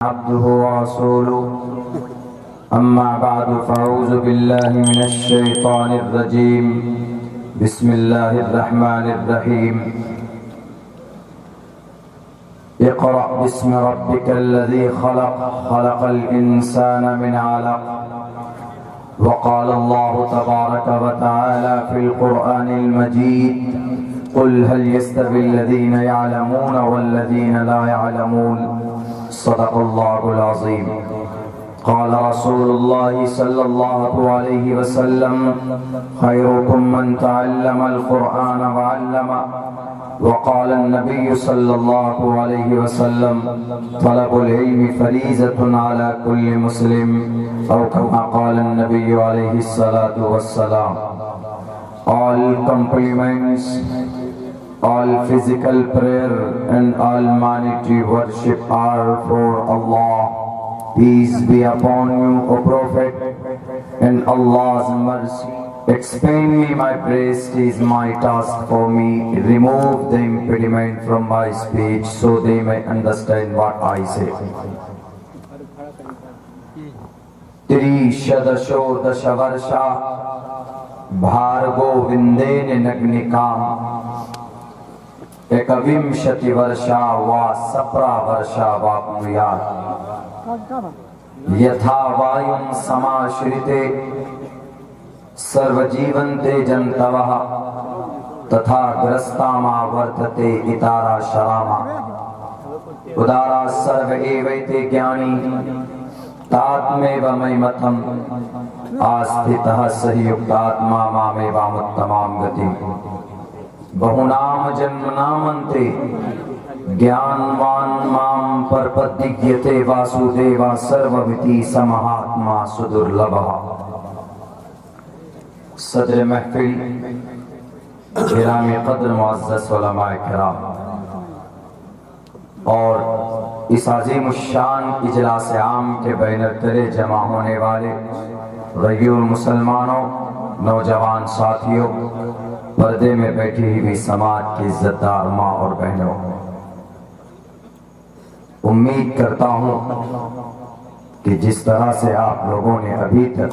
عبده ورسوله أما بعد فأعوذ بالله من الشيطان الرجيم بسم الله الرحمن الرحيم اقرأ باسم ربك الذي خلق الإنسان من علق وقال الله تبارك وتعالى في القرآن المجيد قل هل يستوي الذين يعلمون والذين لا يعلمون صدق الله العظيم قال رسول الله صلى الله عليه وسلم خيركم من تعلم القرآن وعلمه وقال النبي صلى الله عليه وسلم طلب العلم فريضة على كل مسلم أو كما قال النبي عليه الصلاة والسلام. All compliments, all physical prayer and almighty worship are for Allah. Peace be upon you, O Prophet, and Allah's mercy. Explain me my praise is my task for me. Remove the impediment from my speech so they may understand what I say. Trishadasho Dashavarsha Bhargo Vindene Nagnikam Ekavimshati Varsha Va Sapra Varsha Vapnuyat Yatha Vayum Samashrite Sarvajivante Jantavaha Tatha Grastama Vartate Itara Sharama Udara Sarva Evaite Gyani Tatmeva Maimatam Asthitaha Sahiyuktatma Mameva Muttamam Gati Bahunam Janmanamante Gyanvan Mam Parpadigyate Vasudeva Sarvaviti Samahatma Sudurlabha. صدر محفل گرامی قدر معزز علماء کرام اور اس عظیم الشان اجلاس عام کے بینر تلے جمع ہونے والے غیور مسلمانوں، نوجوان ساتھیوں، پردے میں بیٹھی ہوئی سماج کی عزت دار ماں اور بہنوں، امید کرتا ہوں کہ جس طرح سے آپ لوگوں نے ابھی تک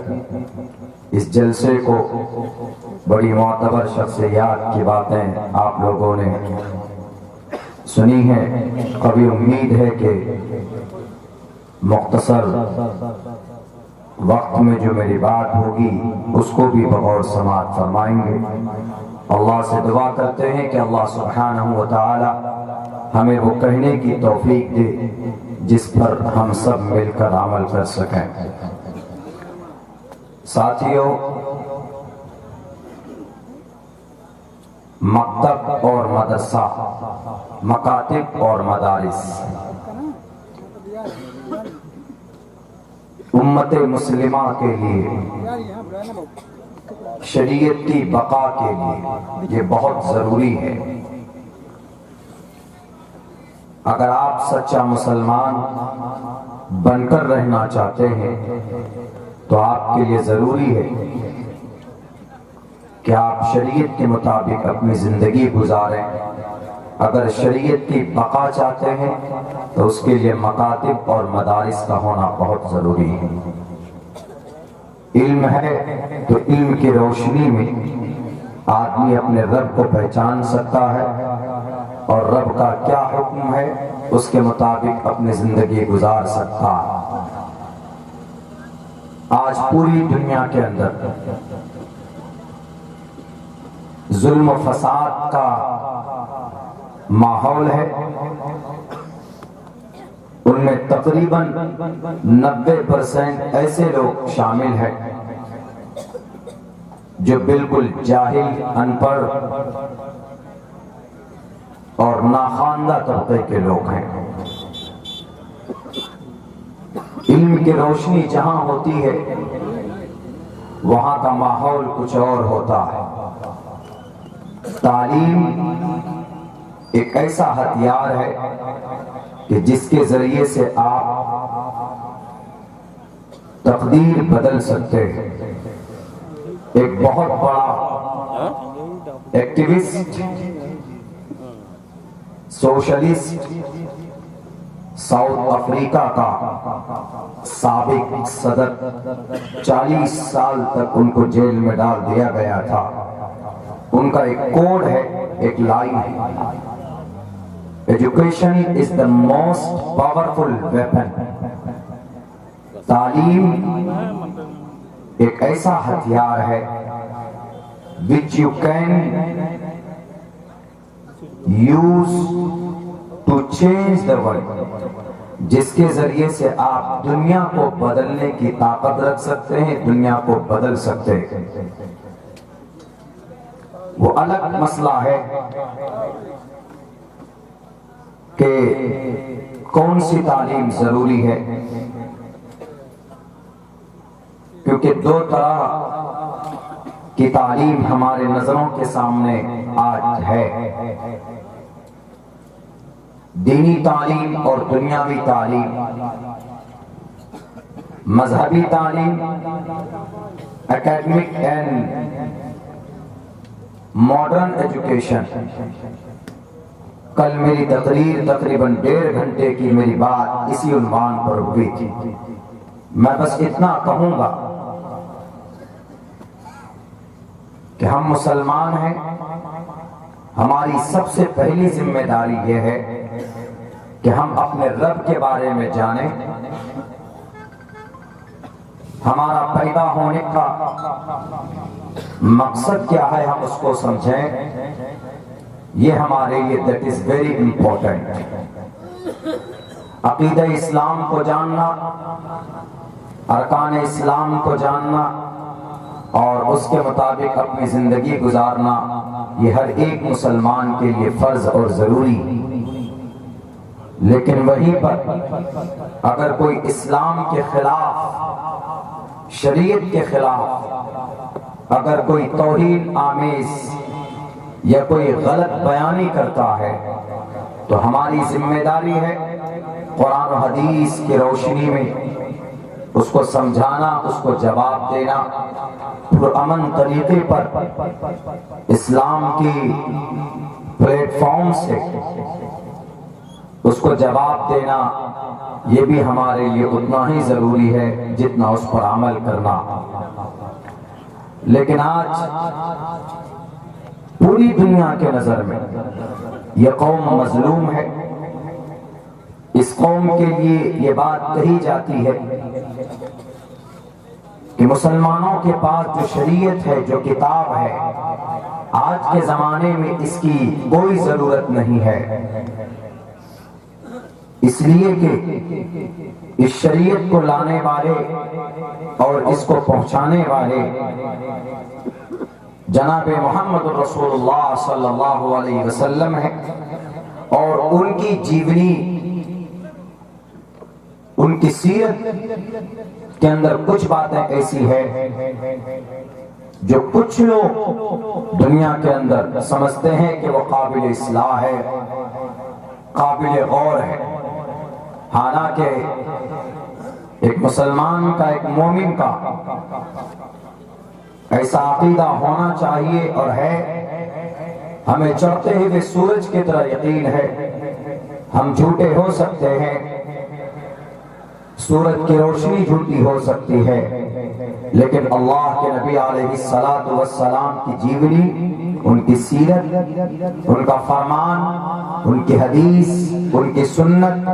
اس جلسے کو بڑی معتبر شخصیات کی باتیں آپ لوگوں نے سنی ہیں، ابھی امید ہے کہ مختصر وقت میں جو میری بات ہوگی اس کو بھی بغور سماعت فرمائیں گے. اللہ سے دعا کرتے ہیں کہ اللہ سبحانہ و تعالی ہمیں وہ کہنے کی توفیق دے جس پر ہم سب مل کر عمل کر سکیں. ساتھیوں، مکتب اور مدرسہ، مکاتب اور مدارس امت مسلمہ کے لیے، شریعت کی بقا کے لیے یہ بہت ضروری ہے. اگر آپ سچا مسلمان بن کر رہنا چاہتے ہیں تو آپ کے لیے ضروری ہے کہ آپ شریعت کے مطابق اپنی زندگی گزاریں. اگر شریعت کی بقا چاہتے ہیں تو اس کے لیے مکاتب اور مدارس کا ہونا بہت ضروری ہے. علم ہے تو علم کی روشنی میں آدمی اپنے رب کو پہچان سکتا ہے اور رب کا کیا حکم ہے اس کے مطابق اپنی زندگی گزار سکتا ہے. آج پوری دنیا کے اندر ظلم و فساد کا ماحول ہے. ان میں تقریباً 90% ایسے لوگ شامل ہیں جو بالکل جاہل، ان پڑھ اور ناخواندہ طبقے کے لوگ ہیں. علم کی روشنی جہاں ہوتی ہے وہاں کا ماحول کچھ اور ہوتا ہے. تعلیم ایک ایسا ہتھیار ہے کہ جس کے ذریعے سے آپ تقدیر بدل سکتے ہیں. ایک بہت بڑا ایکٹیوسٹ، سوشلسٹ، ساؤتھ افریقہ کا سابق صدر، 40 سال تک ان کو جیل میں ڈال دیا گیا تھا۔ ان کا ایک کوڈ ہے، ایک لائن ہے، education is the most powerful weapon. تعلیم ایک ایسا ہتھیار ہے which you can use to change the world، جس کے ذریعے سے آپ دنیا کو بدلنے کی طاقت رکھ سکتے ہیں، دنیا کو بدل سکتے ہیں۔ وہ الگ مسئلہ ہے کہ کون سی تعلیم ضروری ہے، کیونکہ دو طرح کی تعلیم ہمارے نظروں کے سامنے آج ہے، دینی تعلیم اور دنیاوی تعلیم، مذہبی تعلیم، اکیڈمک اینڈ ماڈرن ایجوکیشن۔ کل میری تقریر تقریباً 1.5 گھنٹے کی میری بات اسی عنوان پر ہوئی تھی۔ میں بس اتنا کہوں گا کہ ہم مسلمان ہیں، ہماری سب سے پہلی ذمہ داری یہ ہے کہ ہم اپنے رب کے بارے میں جانیں، ہمارا پیدا ہونے کا مقصد کیا ہے ہم اس کو سمجھیں، یہ ہمارے لیے دیٹ از ویری امپورٹنٹ۔ عقیدہ اسلام کو جاننا، ارکان اسلام کو جاننا اور اس کے مطابق اپنی زندگی گزارنا، یہ ہر ایک مسلمان کے لیے فرض اور ضروری۔ لیکن وہیں پر اگر کوئی اسلام کے خلاف، شریعت کے خلاف اگر کوئی توہین آمیز یا کوئی غلط بیانی کرتا ہے تو ہماری ذمہ داری ہے قرآن و حدیث کی روشنی میں اس کو سمجھانا، اس کو جواب دینا، پرامن طریقے پر اسلام کی پلیٹ فارم سے اس کو جواب دینا، یہ بھی ہمارے لیے اتنا ہی ضروری ہے جتنا اس پر عمل کرنا۔ لیکن آج پوری دنیا کے نظر میں یہ قوم مظلوم ہے۔ اس قوم کے لیے یہ بات کہی جاتی ہے کہ مسلمانوں کے پاس جو شریعت ہے، جو کتاب ہے، آج کے زمانے میں اس کی کوئی ضرورت نہیں ہے، اس لیے کہ اس شریعت کو لانے والے اور اس کو پہنچانے والے جناب محمد رسول اللہ صلی اللہ علیہ وسلم ہے، اور ان کی جیونی، ان کی سیرت کے اندر کچھ باتیں ایسی ہے جو کچھ لوگ دنیا کے اندر سمجھتے ہیں کہ وہ قابل اصلاح ہے، قابل غور ہے، حالانکہ ایک مسلمان کا، ایک مومن کا ایسا عقیدہ ہونا چاہیے اور ہے۔ ہمیں چڑھتے ہوئے سورج کی طرح یقین ہے، ہم جھوٹے ہو سکتے ہیں، سورج کی روشنی جھوٹی ہو سکتی ہے، لیکن اللہ کے نبی علیہ الصلوۃ والسلام کی جیونی، ان کی سیرت، ان کا فرمان، ان کی حدیث، ان کی سنت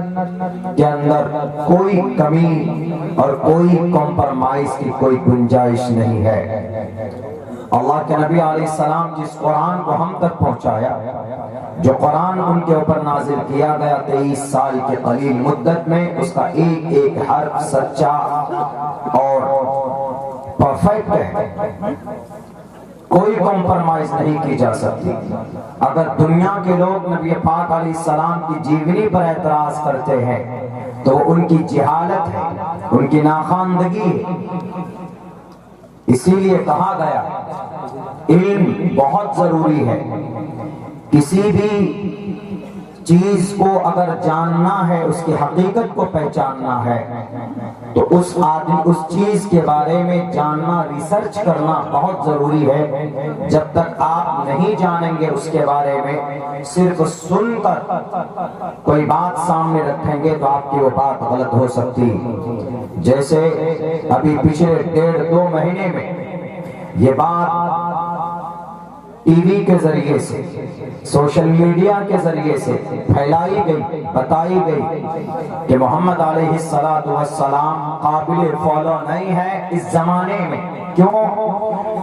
کے اندر کوئی کمی اور کوئی کمپرمائز کی کوئی گنجائش نہیں ہے۔ اللہ کے نبی علیہ السلام جس قرآن کو ہم تک پہنچایا، جو قرآن ان کے اوپر نازل کیا گیا 23 سال کی قلیل مدت میں، اس کا ایک ایک حرف سچا اور پرفیکٹ ہے، کوئی کمپرمائز نہیں کی جا سکتی۔ اگر دنیا کے لوگ نبی پاک علیہ السلام کی جیونی پر اعتراض کرتے ہیں تو ان کی جہالت ہے، ان کی ناخواندگی ہے۔ اسی لیے کہا گیا علم بہت ضروری ہے، کسی بھی چیز کو اگر جاننا ہے، اس کی حقیقت کو پہچاننا ہے، تو اس چیز کے بارے میں جاننا، ریسرچ کرنا بہت ضروری ہے۔ جب تک آپ نہیں جانیں گے اس کے بارے میں، صرف سن کر کوئی بات سامنے رکھیں گے تو آپ کی وہ بات غلط ہو سکتی۔ جیسے ابھی پچھلے 1.5-2 مہینے میں یہ بات ٹی وی کے ذریعے سے، سوشل میڈیا کے ذریعے سے پھیلائی گئی، بتائی گئی کہ محمد علیہ السلام قابل فالو نہیں ہے اس زمانے میں۔ کیوں؟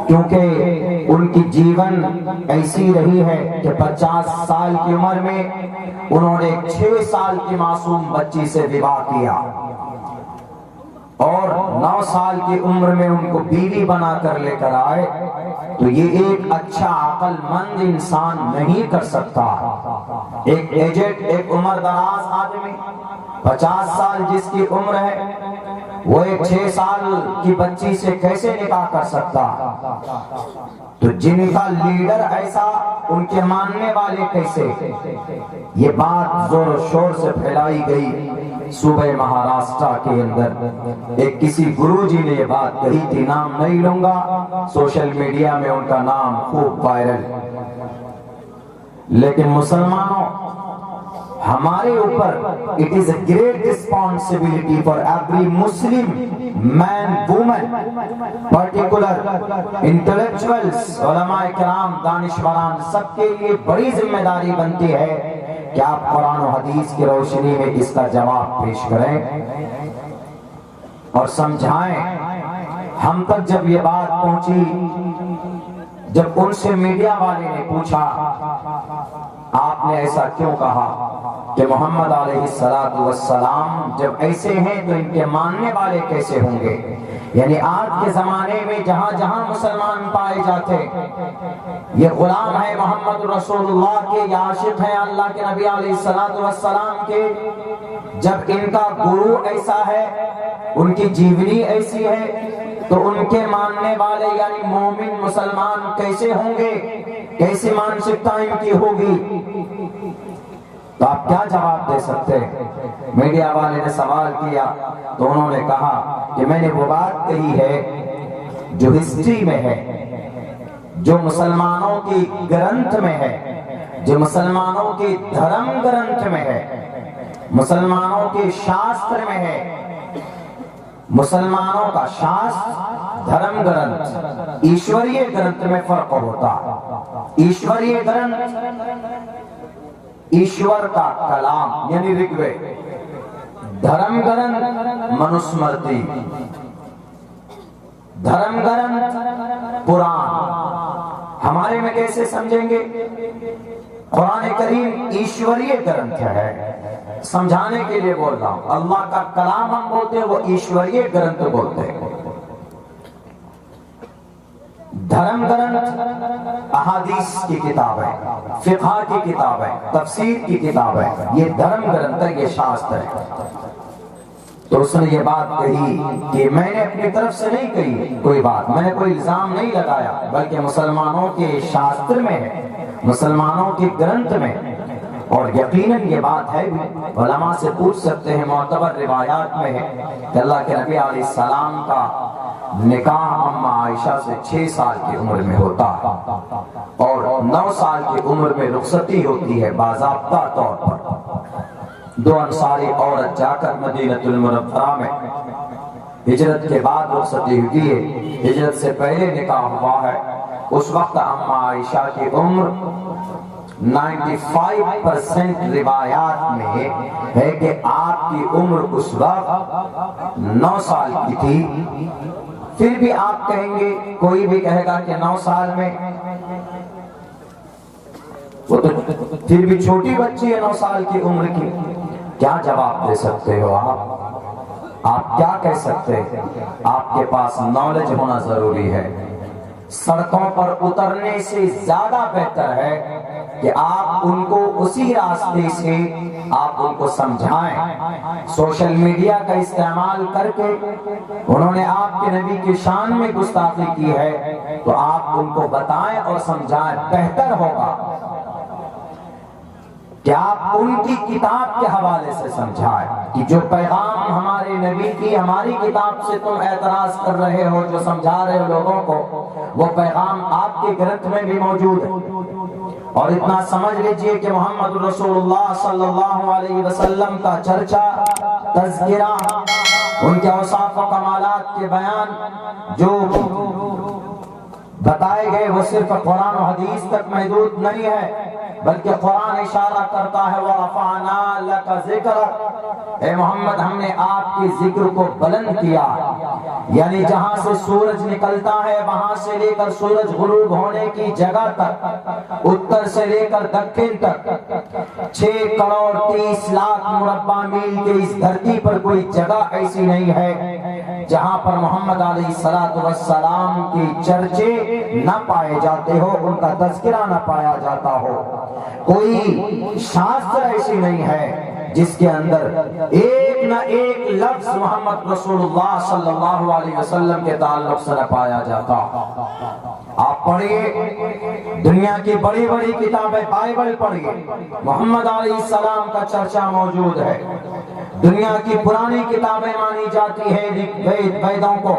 کیونکہ ان کی جیون ایسی رہی ہے کہ 50 سال کی عمر میں انہوں نے 6 سال کی معصوم بچی سے وواہ کیا، اور 9 سال کی عمر میں ان کو بیوی بنا کر لے کر آئے۔ تو یہ ایک اچھا عقل مند انسان نہیں کر سکتا۔ ایک ایجڈ، ایک عمر دراز آدمی، 50 سال جس کی عمر ہے، وہ ایک 6 سال کی بچی سے کیسے نکاح کر سکتا؟ تو جن کا لیڈر ایسا، ان کے ماننے والے کیسے؟ یہ بات زور و شور سے پھیلائی گئی صوبہ مہاراشٹرا کے اندر۔ ایک کسی گرو جی نے یہ بات کہی تھی، نام نہیں لوں گا، سوشل میڈیا میں ان کا نام خوب وائرل۔ لیکن مسلمانوں، ہمارے اوپر it is a great responsibility for every Muslim man, woman, particular intellectuals، علماء کرام، دانشوران، سب کے لیے بڑی ذمہ داری بنتی ہے کہ آپ قرآن و حدیث کی روشنی میں اس کا جواب پیش کریں اور سمجھائیں۔ ہم تک جب یہ بات پہنچی، جب ان سے میڈیا والے نے پوچھا آپ نے ایسا کیوں کہا کہ محمد علیہ السلام جب ایسے ہیں تو ان کے ماننے والے کیسے ہوں گے؟ یعنی آج کے زمانے میں جہاں جہاں مسلمان پائے جاتے، یہ غلام ہے محمد رسول اللہ کے، یا عاشق ہیں اللہ کے نبی علیہ السلام کے، جب ان کا گرو ایسا ہے، ان کی جیونی ایسی ہے، تو ان کے ماننے والے یعنی مومن مسلمان کیسے ہوں گے؟ کیسی مانسکتا ان کی ہوگی؟ تو آپ کیا جواب دے سکتے؟ میڈیا والے نے سوال کیا تو انہوں نے کہا کہ میں نے وہ بات کہی ہے جو ہسٹری میں ہے، جو مسلمانوں کی گرنتھ میں ہے، جو مسلمانوں کی دھرم گرنتھ میں ہے، مسلمانوں کے شاستر میں ہے۔ مسلمانوں کا شاستر، دھرم گرنتھ، ایشوریہ گرنتھ میں فرق ہوتا۔ ایشوریہ گرنتھ ایشور کا کلام یعنی رگ وید، دھرم گرنتھ منوسمرتی، دھرم گرنتھ قرآن۔ ہمارے میں کیسے سمجھیں گے؟ قرآن کریم ایشوریہ گرنتھ ہے، سمجھانے کے لیے بول رہا ہوں۔ اللہ کا کلام ہم بولتے ہیں، وہ ایشوریہ گرنتھ بولتے ہیں۔ دھرم گرنتھ احادیث کی کتاب ہے، فقہ کی کتاب ہے، تفسیر کی کتاب ہے، یہ دھرم گرنتھ ہے، یہ شاستر ہے۔ تو اس نے یہ بات کہی کہ میں نے اپنی طرف سے نہیں کہی کوئی بات، میں نے کوئی الزام نہیں لگایا، بلکہ مسلمانوں کے شاستر میں ہے، مسلمانوں کے گرنتھ میں۔ اور یقیناً یہ بات ہے بھی، علماء سے پوچھ سکتے ہیں، معتبر روایات میں ہے کہ اللہ کے نبی علیہ السلام کا نکاح اماں عائشہ سے 6 سال کی عمر میں ہوتا ہے، اور 9 سال کی عمر میں رخصتی ہوتی ہے باضابطہ طور پر۔ 2 انصاری عورت جا کر مدینہ المنورہ میں ہجرت کے بعد رخصتی ہوئی ہے، ہجرت سے پہلے نکاح ہوا ہے۔ اس وقت اماں عائشہ کی عمر 95% روایات میں ہے کہ آپ کی عمر اس وقت 9 سال کی تھی۔ پھر بھی آپ کہیں گے، کوئی بھی کہے گا کہ 9 سال میں، وہ تو پھر بھی چھوٹی بچی ہے 9 سال کی عمر کی۔ کیا جواب دے سکتے ہو آپ کیا کہہ سکتے ہیں؟ آپ کے پاس نالج ہونا ضروری ہے۔ سڑکوں پر اترنے سے زیادہ بہتر ہے کہ آپ ان کو اسی راستے سے آپ ان کو سمجھائیں۔ سوشل میڈیا کا استعمال کر کے انہوں نے آپ کے نبی کی شان میں گستاخی کی ہے، تو آپ ان کو بتائیں اور سمجھائیں، بہتر ہوگا۔ کہ آپ ان کی کتاب کے حوالے سے سمجھائیں کہ جو پیغام ہمارے نبی کی ہماری کتاب سے تم اعتراض کر رہے ہو، جو سمجھا رہے ہو لوگوں کو، وہ پیغام آپ کے گرنتھ میں بھی موجود ہے۔ اور اتنا سمجھ لیجئے کہ محمد رسول اللہ صلی اللہ علیہ وسلم کا چرچا، تذکرہ، ان کے اوصاف و کمالات کے بیان جو بتائے گئے وہ صرف قرآن و حدیث تک محدود نہیں ہے، بلکہ قرآن اشارہ کرتا ہے وَرَفَعْنَا لَكَ ذِكْرَكَ، اے محمد ہم نے آپ کے ذکر کو بلند کیا، یعنی جہاں سے سورج نکلتا ہے وہاں سے لے کر سورج غروب ہونے کی جگہ تک، اتر سے لے کر دکن تک 6 کروڑ 30 لاکھ مربع میل کے اس دھرتی پر کوئی جگہ ایسی نہیں ہے جہاں پر محمد علیہ السلام کی چرچے نہ پائے جاتے ہو، ان کا تذکرہ نہ پایا جاتا ہو۔ کوئی شاستر ایسی نہیں ہے جس کے اندر ایک نہ ایک لفظ محمد رسول اللہ صلی اللہ علیہ وسلم کے تعلق سے نہ پایا جاتا۔ آپ پڑھیے دنیا کی بڑی بڑی کتابیں، بائبل پڑھیے، محمد علیہ السلام کا چرچا موجود ہے۔ دنیا کی پرانی کتابیں مانی جاتی ہے ویدوں کو،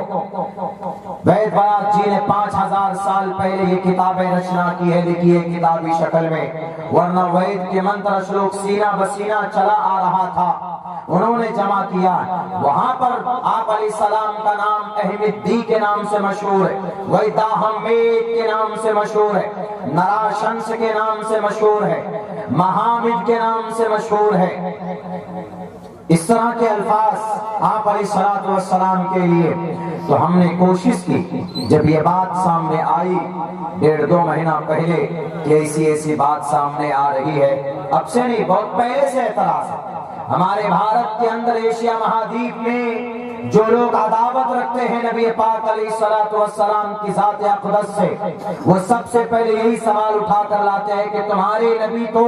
وید ویاس جی نے 5000 سال پہلے یہ کتابیں رچنا کی ہے، لکھی ہے کتابی شکل میں، ورنہ وید کے منتر شلوک سینہ بسینہ چلا آ رہا تھا، انہوں نے جمع کیا۔ وہاں پر آپ علیہ السلام کا نام احمد دی کے نام سے مشہور ہے، ویداہمید کے نام سے مشہور ہے، نراشنس کے نام سے مشہور ہے، مہامد کے نام سے مشہور ہے۔ اس طرح کے الفاظ آپ علیہ السلام کے لیے، تو ہم نے کوشش کی جب یہ بات سامنے آئی 1.5-2 مہینہ پہلے کہ ایسی بات سامنے آ رہی ہے، اب سے نہیں بہت پہلے سے اعتراض ہے۔ ہمارے بھارت کے اندر ایشیا مہادیپ میں جو لوگ عداوت رکھتے ہیں نبی پاک علیہ السلام کی ذات اقدس سے، وہ سب سے پہلے یہی سوال اٹھا کر لاتے ہیں کہ تمہارے نبی تو،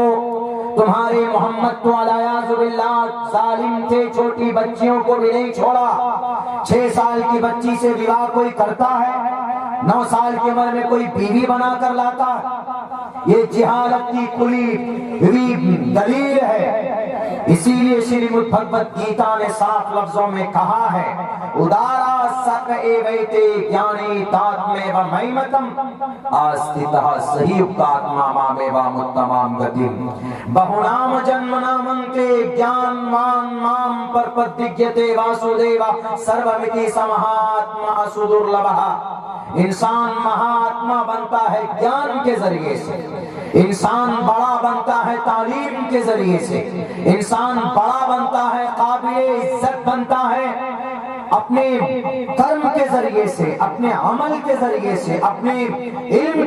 تمہارے محمد تو علیہ باللہ ظالم تھے، چھوٹی بچیوں کو بھی نہیں چھوڑا، 6 سال کی بچی سے وواہ کوئی کرتا ہے، 9 سال کی عمر میں کوئی بیوی بنا کر لاتا ہے، یہ جہالت کی کھلی ہوئی دلیل ہے۔ اسی لیے شریمد بھگوت گیتا نے صاف لفظوں میں کہا ہے ادارا سک اے ویتے گیانی تاتمے و مہیمتم آستتہ سہیوکتاتما مامے و متمام گتیم بہنام جنم نامنتے گیان مان مام پرپدگیتے واسودیوا سرومیتی سمہاتما سدرلبھا۔ انسان مہاتما بنتا ہے گیان کے ذریعے سے، انسان بڑا بنتا ہے تعلیم کے ذریعے سے، انسان بڑا بنتا ہے قابل عزت بنتا ہے اپنے کرم کے ذریعے سے، اپنے عمل کے ذریعے سے، اپنے علم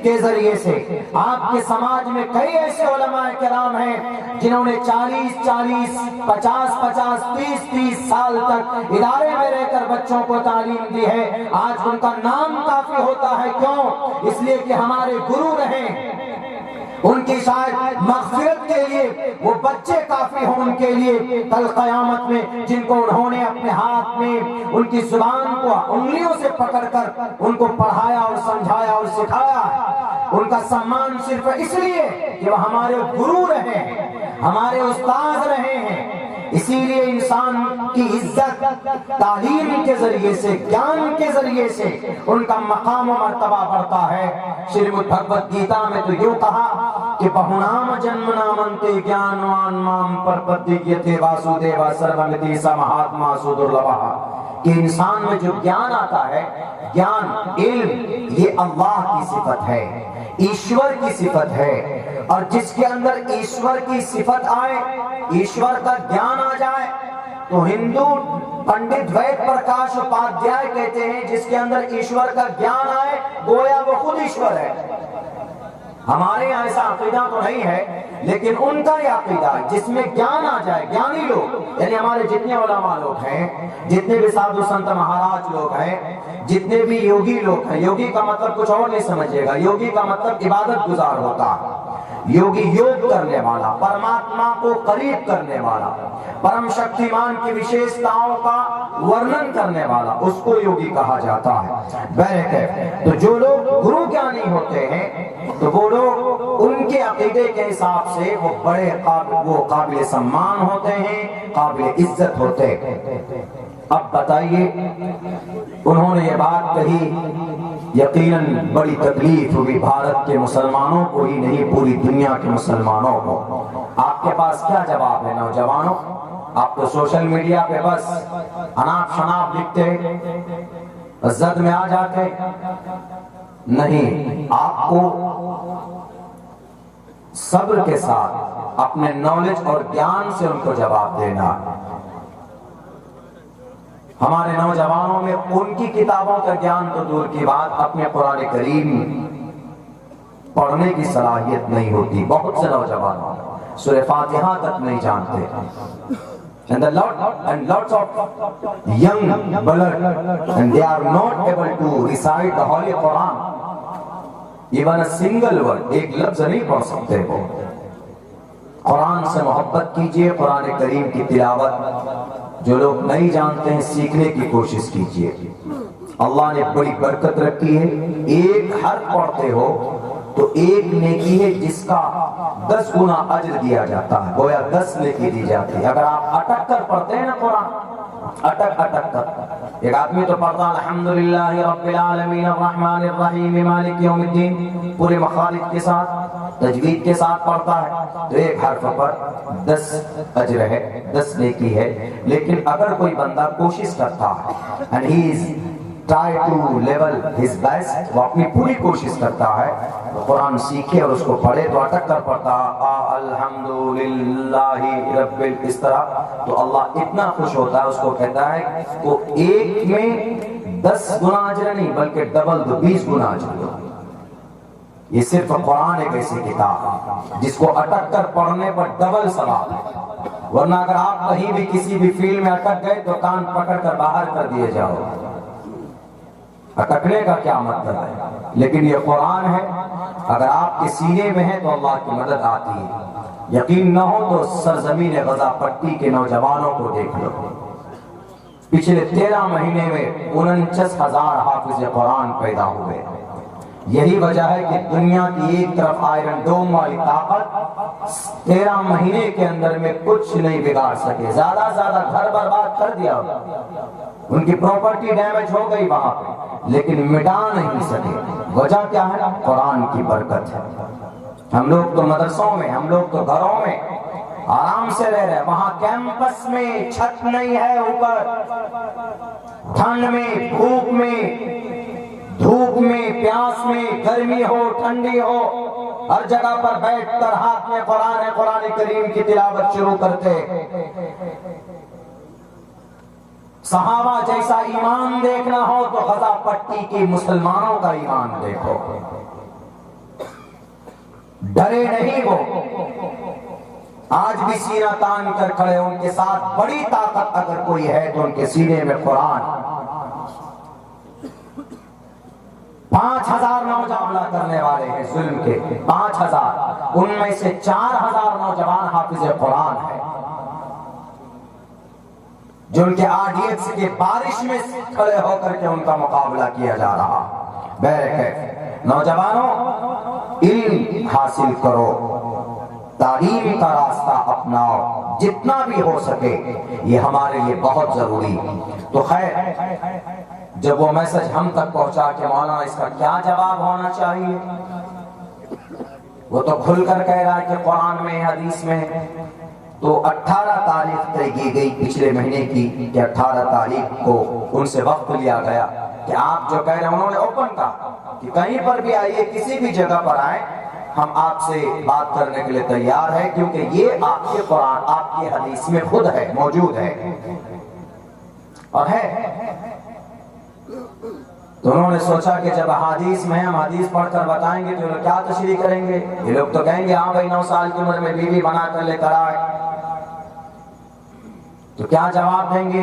کے ذریعے سے۔ آپ کے سماج میں کئی ایسے علماء کرام ہیں جنہوں نے 40 50 30 سال تک ادارے میں رہ کر بچوں کو تعلیم دی ہے، آج ان کا نام کافی ہوتا ہے۔ کیوں؟ اس لیے کہ ہمارے گرو رہے، ان کی شاید مغفرت کے لیے وہ بچے کافی ہوں ان کے لیے کل قیامت میں، جن کو انہوں نے اپنے ہاتھ میں ان کی زبان کو انگلیوں سے پکڑ کر ان کو پڑھایا اور سمجھایا اور سکھایا ہے۔ ان کا سمان صرف اس لیے کہ وہ ہمارے گرو رہے ہیں، ہمارے استاد رہے ہیں۔ اسی لیے انسان کی عزت تعلیم کے ذریعے سے، گیان کے ذریعے سے ان کا مقام و مرتبہ بڑھتا ہے۔ شریمد بھگوت گیتا میں تو یوں کہا کہ بہنام جنم نامنتے گیانوان مام پرپدگیتے واسودیوا سرومیتی سمہاتما سدرلبھا، کہ انسان میں جو گیان آتا ہے، گیان علم، یہ اللہ کی صفت ہے، ایشور کی صفت ہے، اور جس کے اندر ایشور کی صفت آئے، ایشور کا گیان آ جائے، تو ہندو پنڈت وید پرکاش اپادھیائے کہتے ہیں جس کے اندر ایشور کا گیان آئے گویا وہ خود ایشور ہے۔ ہمارے یہاں ایسا عقیدہ تو نہیں ہے، لیکن ان کا یہ عقیدہ ہے جس میں گیان آ جائے، گیانی لوگ، یعنی ہمارے جتنے علماء لوگ ہیں، جتنے بھی سادھو سنت مہاراج لوگ ہیں، جتنے بھی یوگی لوگ ہیں، یوگی کا مطلب کچھ اور نہیں سمجھے گا، یوگی کا مطلب عبادت گزار ہوتا ہے۔ یوگی یوگ کرنے والا، پرماتما کو قریب کرنے والا، پرم شکتیمان کی وشیشتاؤں کا ورنن کرنے والا، اس کو یوگی کہا جاتا ہے۔ بہرکیف تو جو لوگ گرو گیانی ہوتے ہیں تو وہ لوگ ان کے عقیدے کے حساب سے وہ بڑے قابل سمان ہوتے ہیں، قابل عزت ہوتے ہیں۔ اب بتائیے، انہوں نے یہ بات کہی، یقیناً بڑی تکلیف ہوئی بھارت کے مسلمانوں کو ہی نہیں، پوری دنیا کے مسلمانوں کو۔ آپ کے پاس کیا جواب ہے نوجوانوں؟ آپ تو سوشل میڈیا پہ بس اناپ شناپ لکھتے، زد میں آ جاتے۔ نہیں، آپ کو صبر کے ساتھ اپنے نالج اور گیان سے ان کو جواب دینا۔ ہمارے نوجوانوں میں ان کی کتابوں کا گیان تو دور کی بات، اپنے قرآن کریم پڑھنے کی صلاحیت نہیں ہوتی۔ بہت سے نوجوان سورہ فاتحہ تک نہیں جانتے۔ And lots of young blood, and they are not able to recite the Holy Quran. Even a single word، ایک لفظ نہیں پڑھ سکتے وہ۔ قرآن سے محبت کیجئے، قرآن کریم کی تلاوت جو لوگ نہیں جانتے ہیں سیکھنے کی کوشش کیجئے۔ اللہ نے بڑی برکت رکھی ہے، ایک حرف پڑھتے ہو تو ایک نیکی ہے جس کا 10 گنا اجر دیا جاتا ہے، گویا 10 نیکی دی جاتی ہے۔ اگر آپ اٹک کر پڑھتے ہیں نا قرآن، اٹک کر، ایک آدمی تو پڑھتا الحمدللہ رب العالمین الرحمن الرحیم مالک یوم الدین پورے مخارج کے ساتھ، تجوید کے ساتھ پڑھتا ہے، تو ایک حرف پر 10 اجر ہے، 10 نیکی ہے۔ لیکن اگر کوئی بندہ کوشش کرتا ہے and he is try to level his best، وہ اپنی پوری کوشش کرتا ہے، قرآن سیکھے اور اس کو پڑھے تو اٹک کر پڑھتا الحمدللہ رب اس طرح، تو اللہ اتنا خوش ہوتا ہے، اس کو کہتا ہے تو ایک میں 10 گنا اجر نہیں بلکہ ڈبل 20 گنا اجر۔ یہ صرف قرآن ایک ایسی کتاب جس کو اٹک کر پڑھنے پر ڈبل ثواب ہے، ورنہ اگر آپ کہیں بھی کسی بھی فیلڈ میں اٹک گئے تو کان پکڑ کر باہر کر دیے جاؤ۔ اٹکنے کا کیا مطلب ہے؟ لیکن یہ قرآن ہے، اگر آپ کے سینے میں ہے تو اللہ کی مدد آتی ہے۔ یقین نہ ہو تو سرزمین غزہ پٹی کے نوجوانوں کو دیکھ لو، پچھلے 13 مہینے میں 49,000 حافظ قرآن پیدا ہوئے۔ یہی وجہ ہے کہ دنیا کی ایک طرف آئرن ڈوم والی طاقت 13 مہینے کے اندر میں کچھ نہیں بگاڑ سکے، زیادہ زیادہ گھر برباد کر دیا، ان کی پراپرٹی ڈیمیج ہو گئی وہاں پہ، لیکن مٹا نہیں سکے۔ وجہ کیا ہے؟ قرآن کی برکت ہے۔ ہم لوگ تو مدرسوں میں، ہم لوگ تو گھروں میں آرام سے رہ رہے، وہاں کیمپس میں چھت نہیں ہے اوپر، ٹھنڈ میں، بھوک میں، دھوپ میں، پیاس میں، گرمی ہو ٹھنڈی ہو، ہر جگہ پر بیٹھ کر ہاتھ میں قرآن کریم کی تلاوت شروع کرتے۔ صحابہ جیسا ایمان دیکھنا ہو تو غزہ پٹی کی مسلمانوں کا ایمان دیکھو، ڈرے نہیں وہ، آج بھی سینہ تان کر کھڑے، ان کے ساتھ بڑی طاقت اگر کوئی ہے تو ان کے سینے میں قرآن۔ 5,000 نوجوان کرنے والے ہیں ظلم کے، 5,000، ان میں سے 4,000 نوجوان حافظ قرآن ہیں جو ان کے آڈینس کے بارش میں کھڑے ہو کر کے ان کا مقابلہ کیا جا رہا۔ بہرکیف نوجوانوں، علم حاصل کرو، تعلیم کا راستہ اپناؤ جتنا بھی ہو سکے، یہ ہمارے لیے بہت ضروری۔ تو خیر، جب وہ میسج ہم تک پہنچا کہ مولانا اس کا کیا جواب ہونا چاہیے، وہ تو کھل کر کہہ رہا ہے کہ قرآن میں، حدیث میں، تو 18 تاریخ طے کی گئی پچھلے مہینے کی کہ 18 تاریخ کو ان سے وقت لیا گیا کہ آپ جو کہہ رہے ہیں، انہوں نے اوپن کہا کہ کہیں پر بھی آئیے، کسی بھی جگہ پر آئیں، ہم آپ سے بات کرنے کے لیے تیار ہیں، کیونکہ یہ آپ کے قرآن، آپ کی حدیث میں خود ہے، موجود ہے اور ہے۔ تو انہوں نے سوچا کہ جب حدیث میں ہم حدیث پڑھ کر بتائیں گے تو کیا تشریح کریں گے؟ یہ لوگ تو کہیں گے ہاں بھائی 9 سال کی عمر میں بیوی بنا کر لے کر آئے، تو کیا جواب دیں گے؟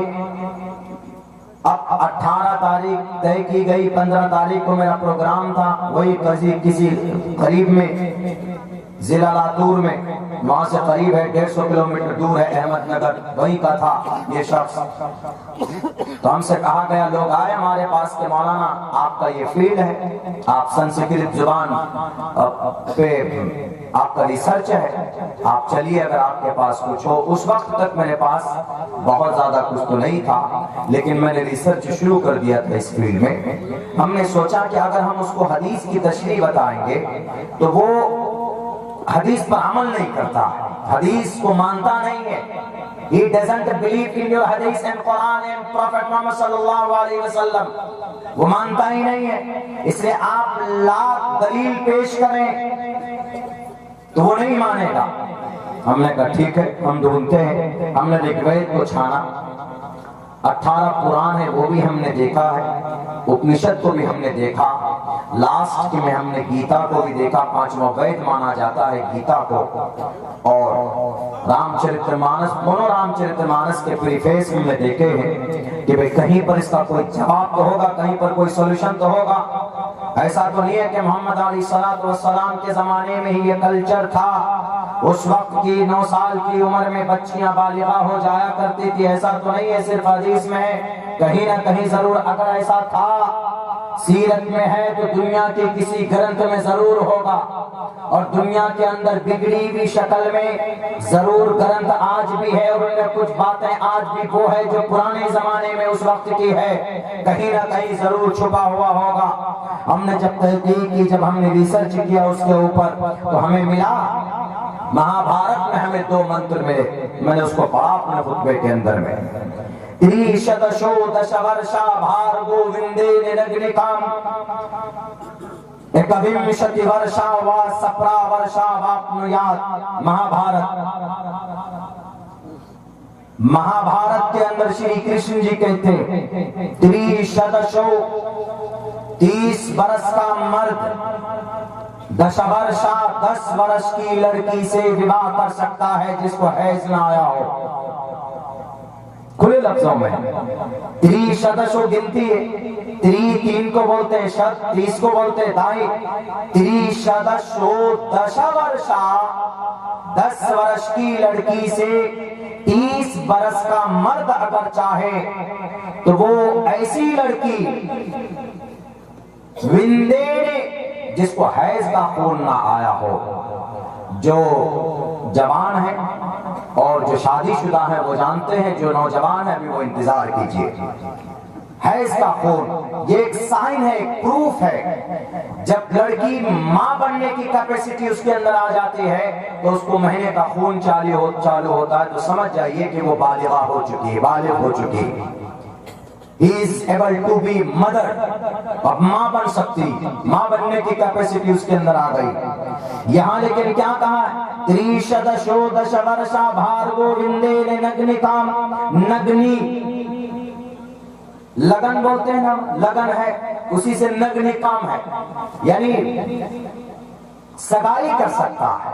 اب 18 تاریخ طے کی گئی، 15 تاریخ کو میرا پروگرام تھا، وہی کسی قریب میں ضلع لاتور میں، وہاں سے قریب ہے 150 کلومیٹر دور ہے احمد نگر، وہیں کا تھا یہ شخص۔ تو ہم سے کہا گیا، لوگ آئے ہمارے پاس کہ مولانا آپ کا یہ فیلڈ ہے، آپ سنسکرت زبان پہ آپ کا ریسرچ ہے، آپ چلیے اگر آپ کے پاس کچھ ہو۔ اس وقت تک میرے پاس بہت زیادہ کچھ تو نہیں تھا، لیکن میں نے ریسرچ شروع کر دیا تھا اس فیلڈ میں۔ ہم نے سوچا کہ اگر ہم اس کو حدیث کی تشریح بتائیں گے تو وہ حدیث پر عمل نہیں کرتا، حدیث کو مانتا نہیں ہے۔ He doesn't believe in your hadith and Quran and Prophet Muhammad sallallahu alaihi wasallam. وہ مانتا ہی نہیں ہے، اس لیے آپ لاکھ دلیل پیش کریں تو وہ نہیں مانے گا۔ ہم نے کہا ٹھیک ہے، ہم ڈھونڈتے ہیں۔ ہم نے رگ وید کو چھانا، 18 قرآن ہے وہ بھی ہم نے دیکھا ہے، اپنشد کو بھی ہم نے دیکھا، لاسٹ میں ہم نے گیتا کو بھی دیکھا، 5واں وید مانا جاتا ہے گیتا کو، اور رام چرتر مانس، دونوں رام چرتر مانس کے پریفیس ہم نے دیکھے ہیں کہ بھئی کہیں پر اس کا کوئی جواب تو ہوگا، کہیں پر کوئی سولوشن تو ہوگا۔ ایسا تو نہیں ہے کہ محمد علیہ السلام کے زمانے میں ہی یہ کلچر تھا، اس وقت کی 9 سال کی عمر میں بچیاں بالغہ ہو جایا کرتی تھی، ایسا تو نہیں ہے صرف حدیث میں ہے، کہیں نہ کہیں ضرور اگر ایسا تھا، سیرت میں ہے تو دنیا کے کسی گرنتھ میں ضرور ہوگا، اور دنیا کے اندر بگڑی ہوئی شکل میں ضرور گرنتھ آج بھی ہے، اور ان میں کچھ باتیں آج بھی وہ ہے جو پرانے زمانے میں اس وقت کی ہے، کہیں نہ کہیں ضرور چھپا ہوا ہوگا۔ ہم نے جب تحقیق کی، جب ہم نے ریسرچ کیا اس کے اوپر، تو ہمیں ملا مہا بھارت میں ہمیں 2 منتر ملے، میں نے اس کو پڑھا اپنے خطبے کے اندر میں۔ تریشتشو دش ورشا بھارگو وندے نگنکام ایکوینشتی ورشا وا سپرا ورشا واپنیات۔ مہا بھارت کے اندر شری کرشن جی کہتے تریشتشو 30 برس کا مرد، دش ورشا 10 برس کی لڑکی سے وواہ کر سکتا ہے جس کو حیض نہ آیا ہو۔ کھلے لفظوں میں تری شدشو گنتی ہے، تری 3 کو بولتے ہیں، شد 30 کو بولتے ہیں دائی، تری شدشو دش ورشا 10 برس کی لڑکی سے 30 برس کا مرد اگر چاہے تو وہ ایسی لڑکی وندے جس کو حیض کا خون نہ آیا ہو، جو جوان ہے اور جو شادی شدہ ہے وہ جانتے ہیں، جو نوجوان ہے بھی وہ انتظار کیجئے۔ حیض کا خون یہ ایک سائن ہے، ایک پروف ہے۔ جب لڑکی ماں بننے کی کیپیسٹی اس کے اندر آ جاتی ہے تو اس کو مہینے کا خون چالو ہوتا ہے، تو سمجھ جائیے کہ وہ بالغہ ہو چکی ہے، بالغ ہو چکی ہے۔ He is able to be mother، اب ماں بن سکتی، ماں بننے کی کیپیسٹی اس کے اندر آ گئی۔ یہاں لیکن کیا کہا ہے؟ تریشدشو دش ورشا بھارگو وندے نگنکام۔ نگنی لگن بولتے ہیں نا، لگن ہے، اسی سے نگنکام ہے، یعنی سگائی کر سکتا ہے۔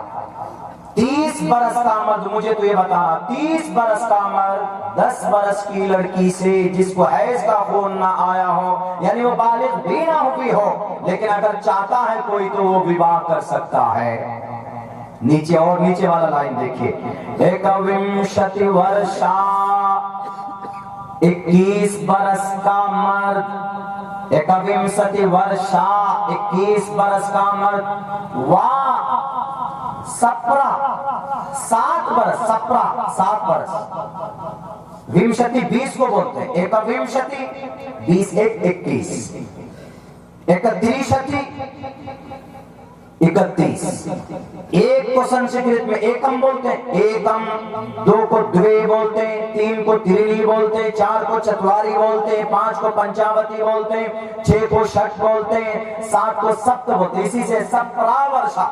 30 برس کا مرد، مجھے تو یہ بتا، 30 برس کا مرد 10 برس کی لڑکی سے جس کو حیض کا خون نہ آیا ہو، یعنی وہ بالغ بھی نہ ہوئی ہو، لیکن اگر چاہتا ہے کوئی تو وہ وواہ کر سکتا ہے۔ نیچے اور نیچے والا لائن دیکھیے، ایکوینشتی ورشا 21 برس کا مرد، ایکوینشتی ورشا 21 برس کا مرد، سپرا 7 برس، سپرا 7 برس، ومشتی 20 کو بولتے ہیں، ایکوینشتی 20 21، ایکتریشتی 31۔ ایک کو سنسکرت میں ایکم بولتے ہیں، ایکم، 2 کو دوے بولتے ہیں، 3 کو ترینی بولتے ہیں، 4 کو چتواری بولتے ہیں، 5 کو پنچاوتی بولتے ہیں، 6 کو شٹ بولتے ہیں، 7 کو سپت بولتے ہیں، اسی سے سپرا ورشا۔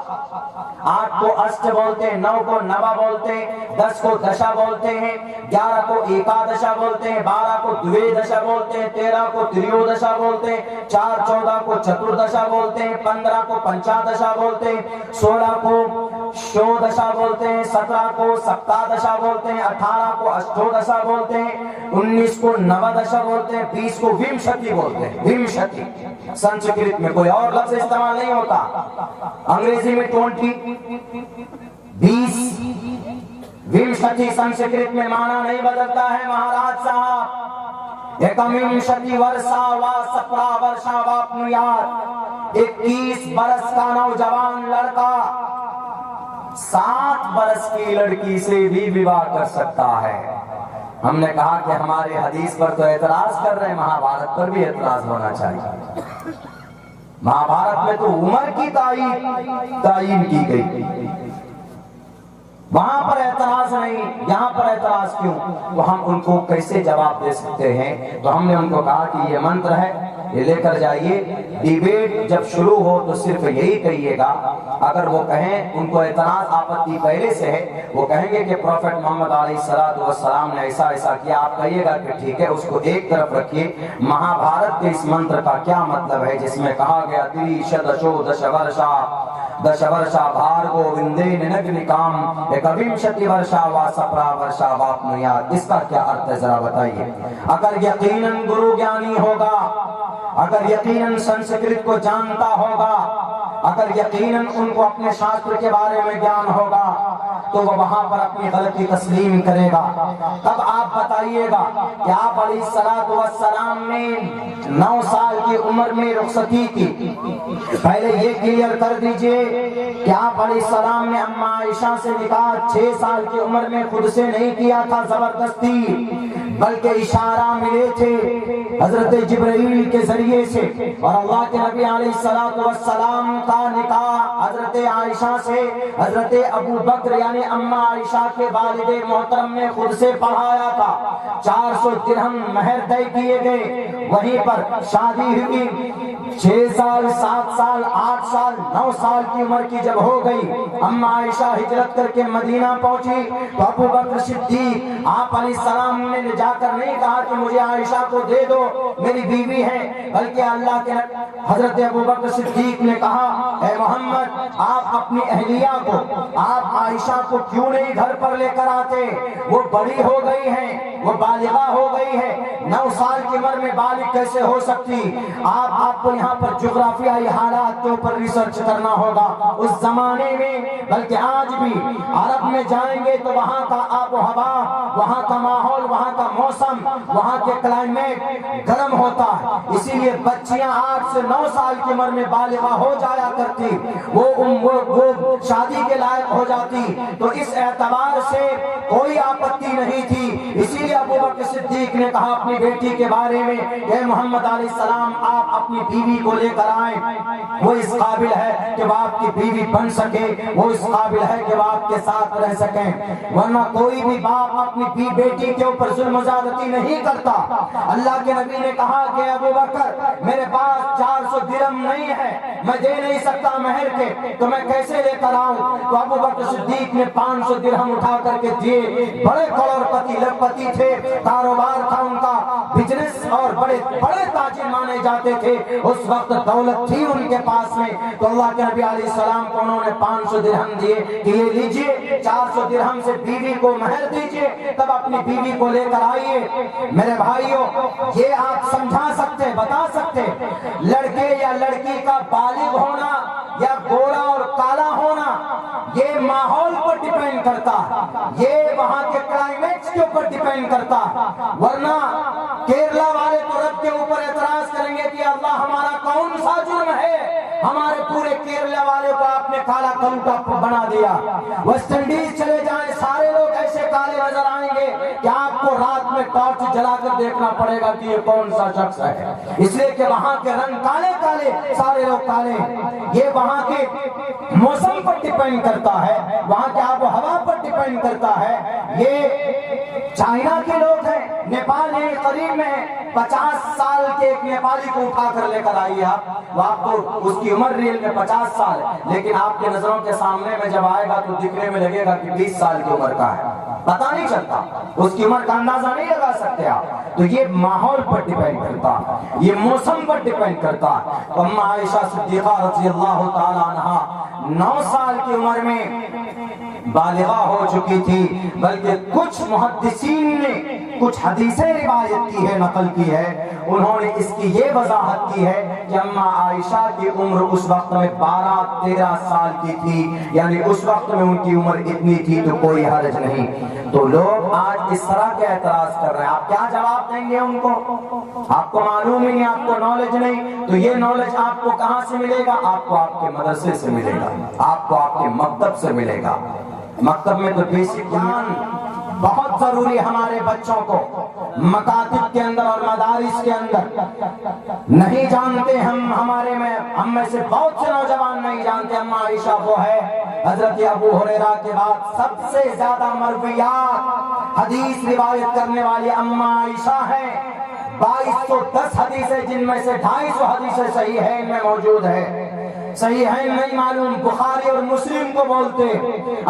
8 کو اشٹ بولتے ہیں، 9 کو نوا بولتے ہیں، 10 کو دشا بولتے ہیں، 11 کو ایکادشا بولتے ہیں، 12 کو دوے دشا بولتے ہیں، 13 کو تریو دشا بولتے ہیں، 14 کو چتردشا بولتے ہیں، 15 کو پنچادشا بولتے ہیں، 16 کو شودشا بولتے ہیں، 17 کو سپتادشا بولتے ہیں، 18 کو اشٹودشا بولتے ہیں، 19 کو نودشا بولتے ہیں، 20 کو ومشتی بولتے ہیں۔ ومشتی سنسکرت میں کوئی اور لفظ استعمال نہیں ہوتا، انگریزی میں 20 ومشتی سنسکرت میں معنی نہیں بدلتا ہے مہاراج صاحب۔ ایکوینشتی ورشا وا 17 ورشا واپنیات، 21 برس کا نوجوان لڑکا 7 برس کی لڑکی سے بھی وواہ کر سکتا ہے۔ ہم نے کہا کہ ہمارے حدیث پر تو اعتراض کر رہے ہیں، مہابھارت پر بھی اعتراض ہونا چاہیے۔ مہابھارت میں تو عمر کی تعیین کی گئی، وہاں پر اعتراض نہیں، یہاں پر اعتراض کیوں؟ تو ہم ان کو کیسے جواب دے سکتے ہیں؟ تو ہم نے ان کو کہا کہ یہ منتر ہے، یہ لے کر جائیے، ڈیبیٹ جب شروع ہو تو صرف یہی کہیے گا۔ اگر وہ کہیں ان کو اعتراض آپتی پہلے سے ہے، وہ کہیں گے کہ پروفیٹ محمد علیہ السلام نے ایسا ایسا کیا، آپ کہیے گا کہ ٹھیک ہے، اس کو ایک طرف رکھیے۔ مہابھارت کے اس منتر کا کیا مطلب ہے جس میں کہا گیا تریشدشو دشورشا دشورشا بھارگو وندین نگنکام ایکوینشتی ورشا وا 17 ورشا واپنیات، اس کا کیا ارتھ ہے ذرا بتائیے۔ اگر یقیناً گرو گیانی ہوگا، اگر یقیناً سنسکرت کو جانتا ہوگا، اگر یقیناً ان کو اپنے شاستر کے بارے میں گیان ہوگا، تو وہ وہاں پر اپنی غلطی تسلیم کرے گا۔ تب آپ بتائیے گا کہ آپ علیہ السلام نے 9 سال کی عمر میں رخصتی کی۔ پہلے یہ کلیئر کر دیجئے کہ آپ علیہ السلام نے اماں عائشہ سے نکاح 6 سال کی عمر میں خود سے نہیں کیا تھا زبردستی، بلکہ اشارہ ملے تھے حضرت جبرائیل کے ذریعے سے، اور اللہ کے نبی علیہ السلام کا نکاح حضرت عائشہ سے حضرت ابو بکر یعنی اماں عائشہ کے والد محترم نے خود سے پڑھایا تھا۔ 400 درہم مہر طے کیے گئے، وہیں پر شادی ہوئی۔ 6 سال 7 سال 8 سال 9 سال کی عمر کی جب ہو گئی، اماں عائشہ ہجرت کر کے مدینہ پہنچی تو ابو بکر صدیق آپ علیہ السلام نے جا کر نہیں کہا کہ مجھے عائشہ کو دے دو میری بیوی ہے، بلکہ اللہ کے حضرت ابو بکر صدیق نے کہا اے محمد آپ اپنی اہلیہ کو، آپ عائشہ کو کیوں نہیں گھر پر لے کر آتے؟ وہ بڑی ہو گئی ہے، وہ بالغہ ہو گئی ہے، 9 سال کی عمر میں بالغ کیسے ہو سکتی؟ آپ کو یہاں پر جغرافیائی حالات کے اوپر ریسرچ کرنا ہوگا اس زمانے میں، بلکہ آج بھی عرب میں جائیں گے تو وہاں کا آب و ہوا، وہاں کا ماحول، وہاں کا موسم، وہاں کے کلائمیٹ گرم ہوتا ہے، اسی لیے بچیاں 8 سے 9 سال کی عمر میں بالغہ ہو جایا کرتی، وہ شادی کے لائق ہو جاتی، تو اس اعتبار سے کوئی آپتی نہیں تھی۔ اسی لیے ابو بکر صدیق نے کہا اپنی بیٹی کے بارے میں کہ محمد علیہ السلام آپ اپنی بیوی کو لے کر آئیں، وہ اس قابل ہے کہ وہ آپ کی بیوی بن سکے، وہ اس قابل ہے کہ وہ آپ کے ساتھ رہ سکیں، ورنہ کوئی بھی باپ اپنی بیٹی کے اوپر ظلم و زیادتی نہیں کرتا۔ اللہ کے نبی نے کہا کہ ابو بکر میرے پاس 400 درہم نہیں ہے، میں دے نہیں سکتا مہر کے، تو میں کیسے لے کر آؤں؟ تو ابو بکر صدیق نے 500 درہم اٹھا کر کے دیے۔ بڑے کروڑپتی لکھپتی تھے، کاروبار تھا ان کا، بزنس، اور بڑے بڑے تاجر مانے جاتے تھے، اس وقت دولت تھی ان کے پاس میں، تو اللہ کے نبی علیہ السلام کو انہوں نے 500 درہم دیے کہ یہ لیجئے، 400 درہم سے بیوی کو مہر دیجئے، تب اپنی بیوی کو لے کر آئیے۔ میرے بھائیوں، یہ آپ سمجھا سکتے، بتا سکتے، لڑکے یا لڑکی کا بالغ ہونا یا گورا اور کالا ہونا یہ ماحول پر ڈیپینڈ کرتا ہے، یہ وہاں کے کلائمیٹس کے اوپر ڈیپینڈ کرتا ہے، ورنہ کیرلا والے تو رب کے اوپر اعتراض کریں گے کہ اللہ ہمارا کون سا جرم ہے، ہمارے پورے کیرلا والے کو آپ نے کالا کنٹا بنا دیا۔ ویسٹ انڈیز چلے جائیں، سارے لوگ ایسے کالے نظر آئیں گے کہ آپ کو رات میں ٹارچ جلا کر دیکھنا پڑے گا کہ یہ کون سا شخص ہے، اس لیے کہ وہاں کے رنگ کالے کالے، سارے لوگ کالے۔ یہ وہاں کے موسم پر ڈیپینڈ کرتا ہے، وہاں کے آب و ہوا پر ڈیپینڈ کرتا ہے۔ یہ چائنا کے لوگ ہیں، نیپال یعنی قریب میں 50 سال کے ایک نیپالی کو اٹھا کر لے کر آئیے آپ، وہ آپ کو اس کی عمر ریل میں 50 سال ہے، لیکن آپ کے نظروں کے سامنے میں جب آئے گا تو دکھنے میں لگے گا کہ 20 سال کی عمر کا ہے، پتہ نہیں چلتا، اس کی عمر کا اندازہ نہیں لگا سکتے آپ۔ تو یہ ماحول پر ڈیپینڈ کرتا ہے، یہ موسم پر ڈیپینڈ کرتا ہے۔ اماں عائشہ صدیقہ رضی اللہ تعالی عنہا 9 سال کی عمر میں بالغہ ہو چکی تھی، بلکہ کچھ محدثین نے کچھ حدیثیں روایت کی ہے، نقل کی ہے، انہوں نے اس کی یہ وضاحت کی ہے کہ اماں عائشہ کی عمر اس وقت میں 12-13 سال کی تھی، یعنی اس وقت میں ان کی عمر اتنی تھی تو کوئی حرج نہیں۔ تو لوگ آج اس طرح کے اعتراض کر رہے ہیں، آپ کیا جواب دیں گے ان کو؟ آپ کو معلوم ہی نہیں، آپ کو نالج نہیں، تو یہ نالج آپ کو کہاں سے ملے گا؟ آپ کو آپ کے مدرسے سے ملے گا، آپ کو آپ کے مکتب سے ملے گا۔ مکتب میں تو بیسک گیان بہت ضروری، ہمارے بچوں کو مکاتب کے اندر اور مدارس کے اندر نہیں جانتے ہم میں سے بہت سے نوجوان نہیں جانتے اماں عائشہ وہ ہے حضرت ابو ہریرہ کے بعد سب سے زیادہ مرویات حدیث روایت کرنے والی اماں عائشہ ہیں۔ 2210 حدیثیں، جن میں سے 250 حدیثیں صحیح ہیں میں موجود ہے۔ صحیح ہے نہیں معلوم، بخاری اور مسلم کو بولتے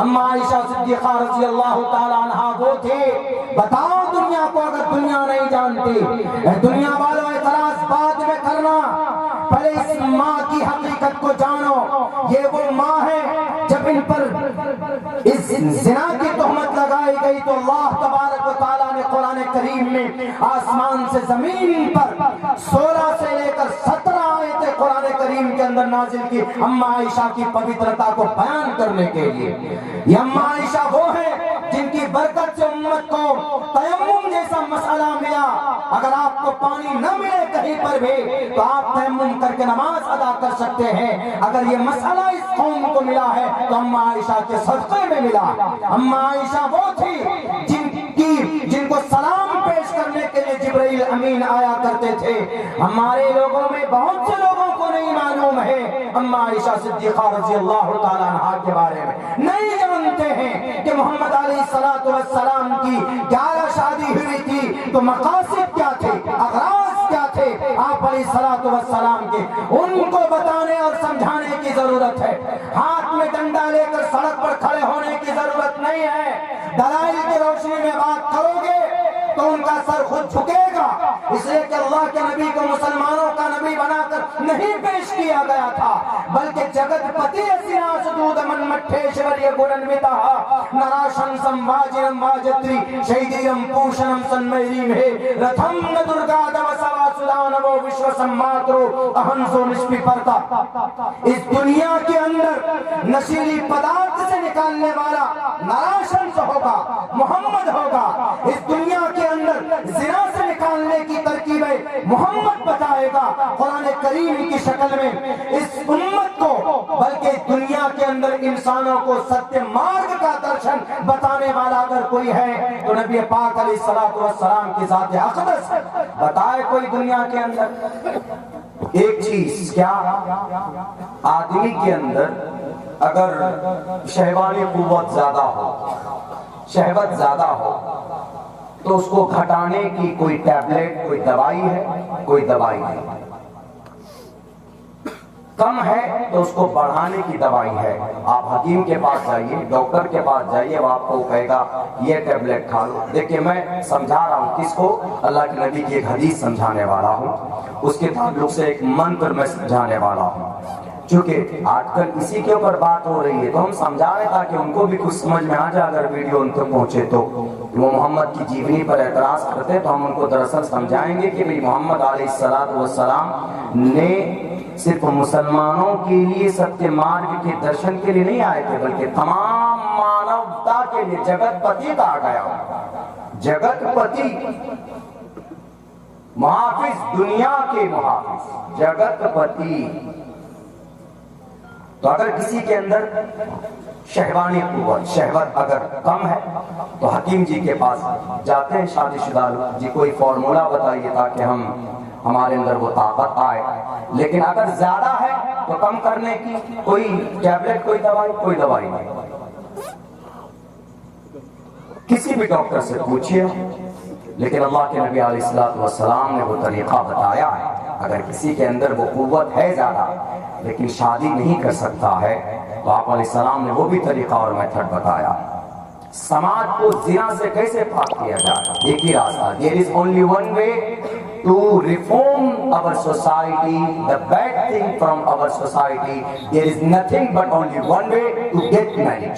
اماں عائشہ صدیقہ رضی اللہ تعالیٰ عنہا وہ تھے۔ بتاؤ دنیا کو، اگر دنیا نہیں جانتی، دنیا والوں اعتراض بعد میں کرنا، پہلے اس ماں کی حقیقت کو جانو۔ یہ وہ ماں ہے جب ان پر اس زنا کی تہمت لگائی گئی تو اللہ تبارک و تعالیٰ نے قرآن کریم میں آسمان سے زمین پر 16 سے لے کر 17 آیتیں قرآن کریم کے اندر نازل کی اماں عائشہ کی پوترتا کو بیان کرنے کے لیے۔ یہ اماں عائشہ وہ ہیں جن کی برکت سے امت کو تیمم جیسا مسئلہ ملا۔ اگر آپ کو پانی نہ ملے کہیں پر بھی تو آپ تیمم کر کے نماز ادا کر سکتے ہیں۔ اگر یہ مسئلہ اس قوم کو ملا ہے تو اماں عائشہ کے صدقے میں ملا۔ اماں عائشہ وہ تھی جن کو سلام پیش کرنے کے لیے جبرائیل امین آیا کرتے تھے۔ ہمارے لوگوں میں بہت سے لوگوں کو نہیں معلوم ہے اماں عائشہ صدیقہ رضی اللہ تعالیٰ عنہا کے بارے میں، نہیں جانتے ہیں کہ محمد علیہ السلام کی 11 شادی ہوئی تھی تو مقاصد کیا تھے، اغراض کیا تھے آپ علیہ السلام کے، ان کو بتانے اور سمجھانے کی ضرورت ہے۔ ہاتھ میں ڈنڈا لے کر سڑک پر کھڑے ہونے کی ضرورت نہیں ہے۔ دلائل کی روشنی میں بات کرو گے تو ان کا سر خود جھکے گا، اس لیے کہ اللہ کے نبی کو مسلمانوں کا نبی بنا کر نہیں پیش کیا گیا تھا، بلکہ جگت پتی سدود من مٹھیشوریہ گرنوتہ نراشن سمواجنم واجتری شیدیم پوشنم سنمیریم ہے رتھم درگا دوسوا سدانو وشو سماترو اہنسو نشپی پرتا۔ اس دنیا کے اندر نشیلی پدارت سے نکالنے والا نراشن سے ہوگا، محمد ہوگا۔ اس دنیا کے اندر زنا سے نکالنے کی ترکیبیں محمد بتائے گا قرآن کریم کی شکل میں اس امت کو، بلکہ دنیا کے اندر انسانوں کو ستیہ مارگ کا درشن بتانے والا اگر کوئی ہے تو نبی پاک علیہ السلام کی ذات اقدس بتائے کوئی دنیا کے اندر۔ ایک چیز کیا، آدمی کے اندر اگر شہوانی قوت زیادہ ہو، شہوت زیادہ ہو تو اس کو گھٹانے کی کوئی ٹیبلٹ، کوئی دوائی ہے؟ کوئی دوائی نہیں۔ کم ہے تو اس کو بڑھانے کی دوائی ہے۔ آپ حکیم کے پاس جائیے، ڈاکٹر کے پاس جائیے، وہ آپ کو کہے گا یہ ٹیبلٹ کھا لو۔ دیکھیں میں سمجھا رہا ہوں کس کو، اللہ کے نبی کی ایک حدیث سمجھانے والا ہوں، اس کے تعلق سے ایک منتر میں سمجھانے والا ہوں۔ چونکہ آج کل اسی کے اوپر بات ہو رہی ہے تو ہم سمجھا رہے تاکہ ان کو بھی کچھ سمجھ میں آ جائے۔ اگر ویڈیو ان تک پہنچے تو وہ محمد کی جیونی پر اعتراض کرتے تو ہم ان کو دراصل سمجھائیں گے کہ محمد علیہ السلام نے صرف مسلمانوں کے لیے ستیہ مارگ کے درشن کے لیے نہیں آئے تھے، بلکہ تمام مانوتا کے لیے۔ جگت پتی کہا گیا، جگت پتی، محافظ، دنیا کے محافظ، جگت پتی۔ تو اگر کسی کے اندر شہوانی قوت، شہوت اگر کم ہے تو حکیم جی کے پاس جاتے ہیں، شادی شدہ لوگ، جی کوئی فارمولا بتائیے تاکہ ہمارے اندر وہ طاقت آئے۔ لیکن اگر زیادہ ہے تو کم کرنے کی کوئی ٹیبلٹ، کوئی دوائی نہیں۔ کسی بھی ڈاکٹر سے پوچھئے، لیکن اللہ کے نبی علیہ السلام نے وہ طریقہ بتایا ہے۔ اگر کسی کے اندر وہ قوت ہے زیادہ لیکن شادی نہیں کر سکتا ہے تو آپ علیہ السلام نے وہ بھی طریقہ اور میتھڈ بتایا۔ سماج کو زنا سے کیسے پاک کیا جائے؟ ایک ہی راستہ، there is only one way to reform our society, the bad thing from our society, there is nothing but only one way to get married.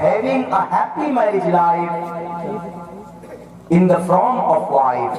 Having a happy marriage life in the form of wife,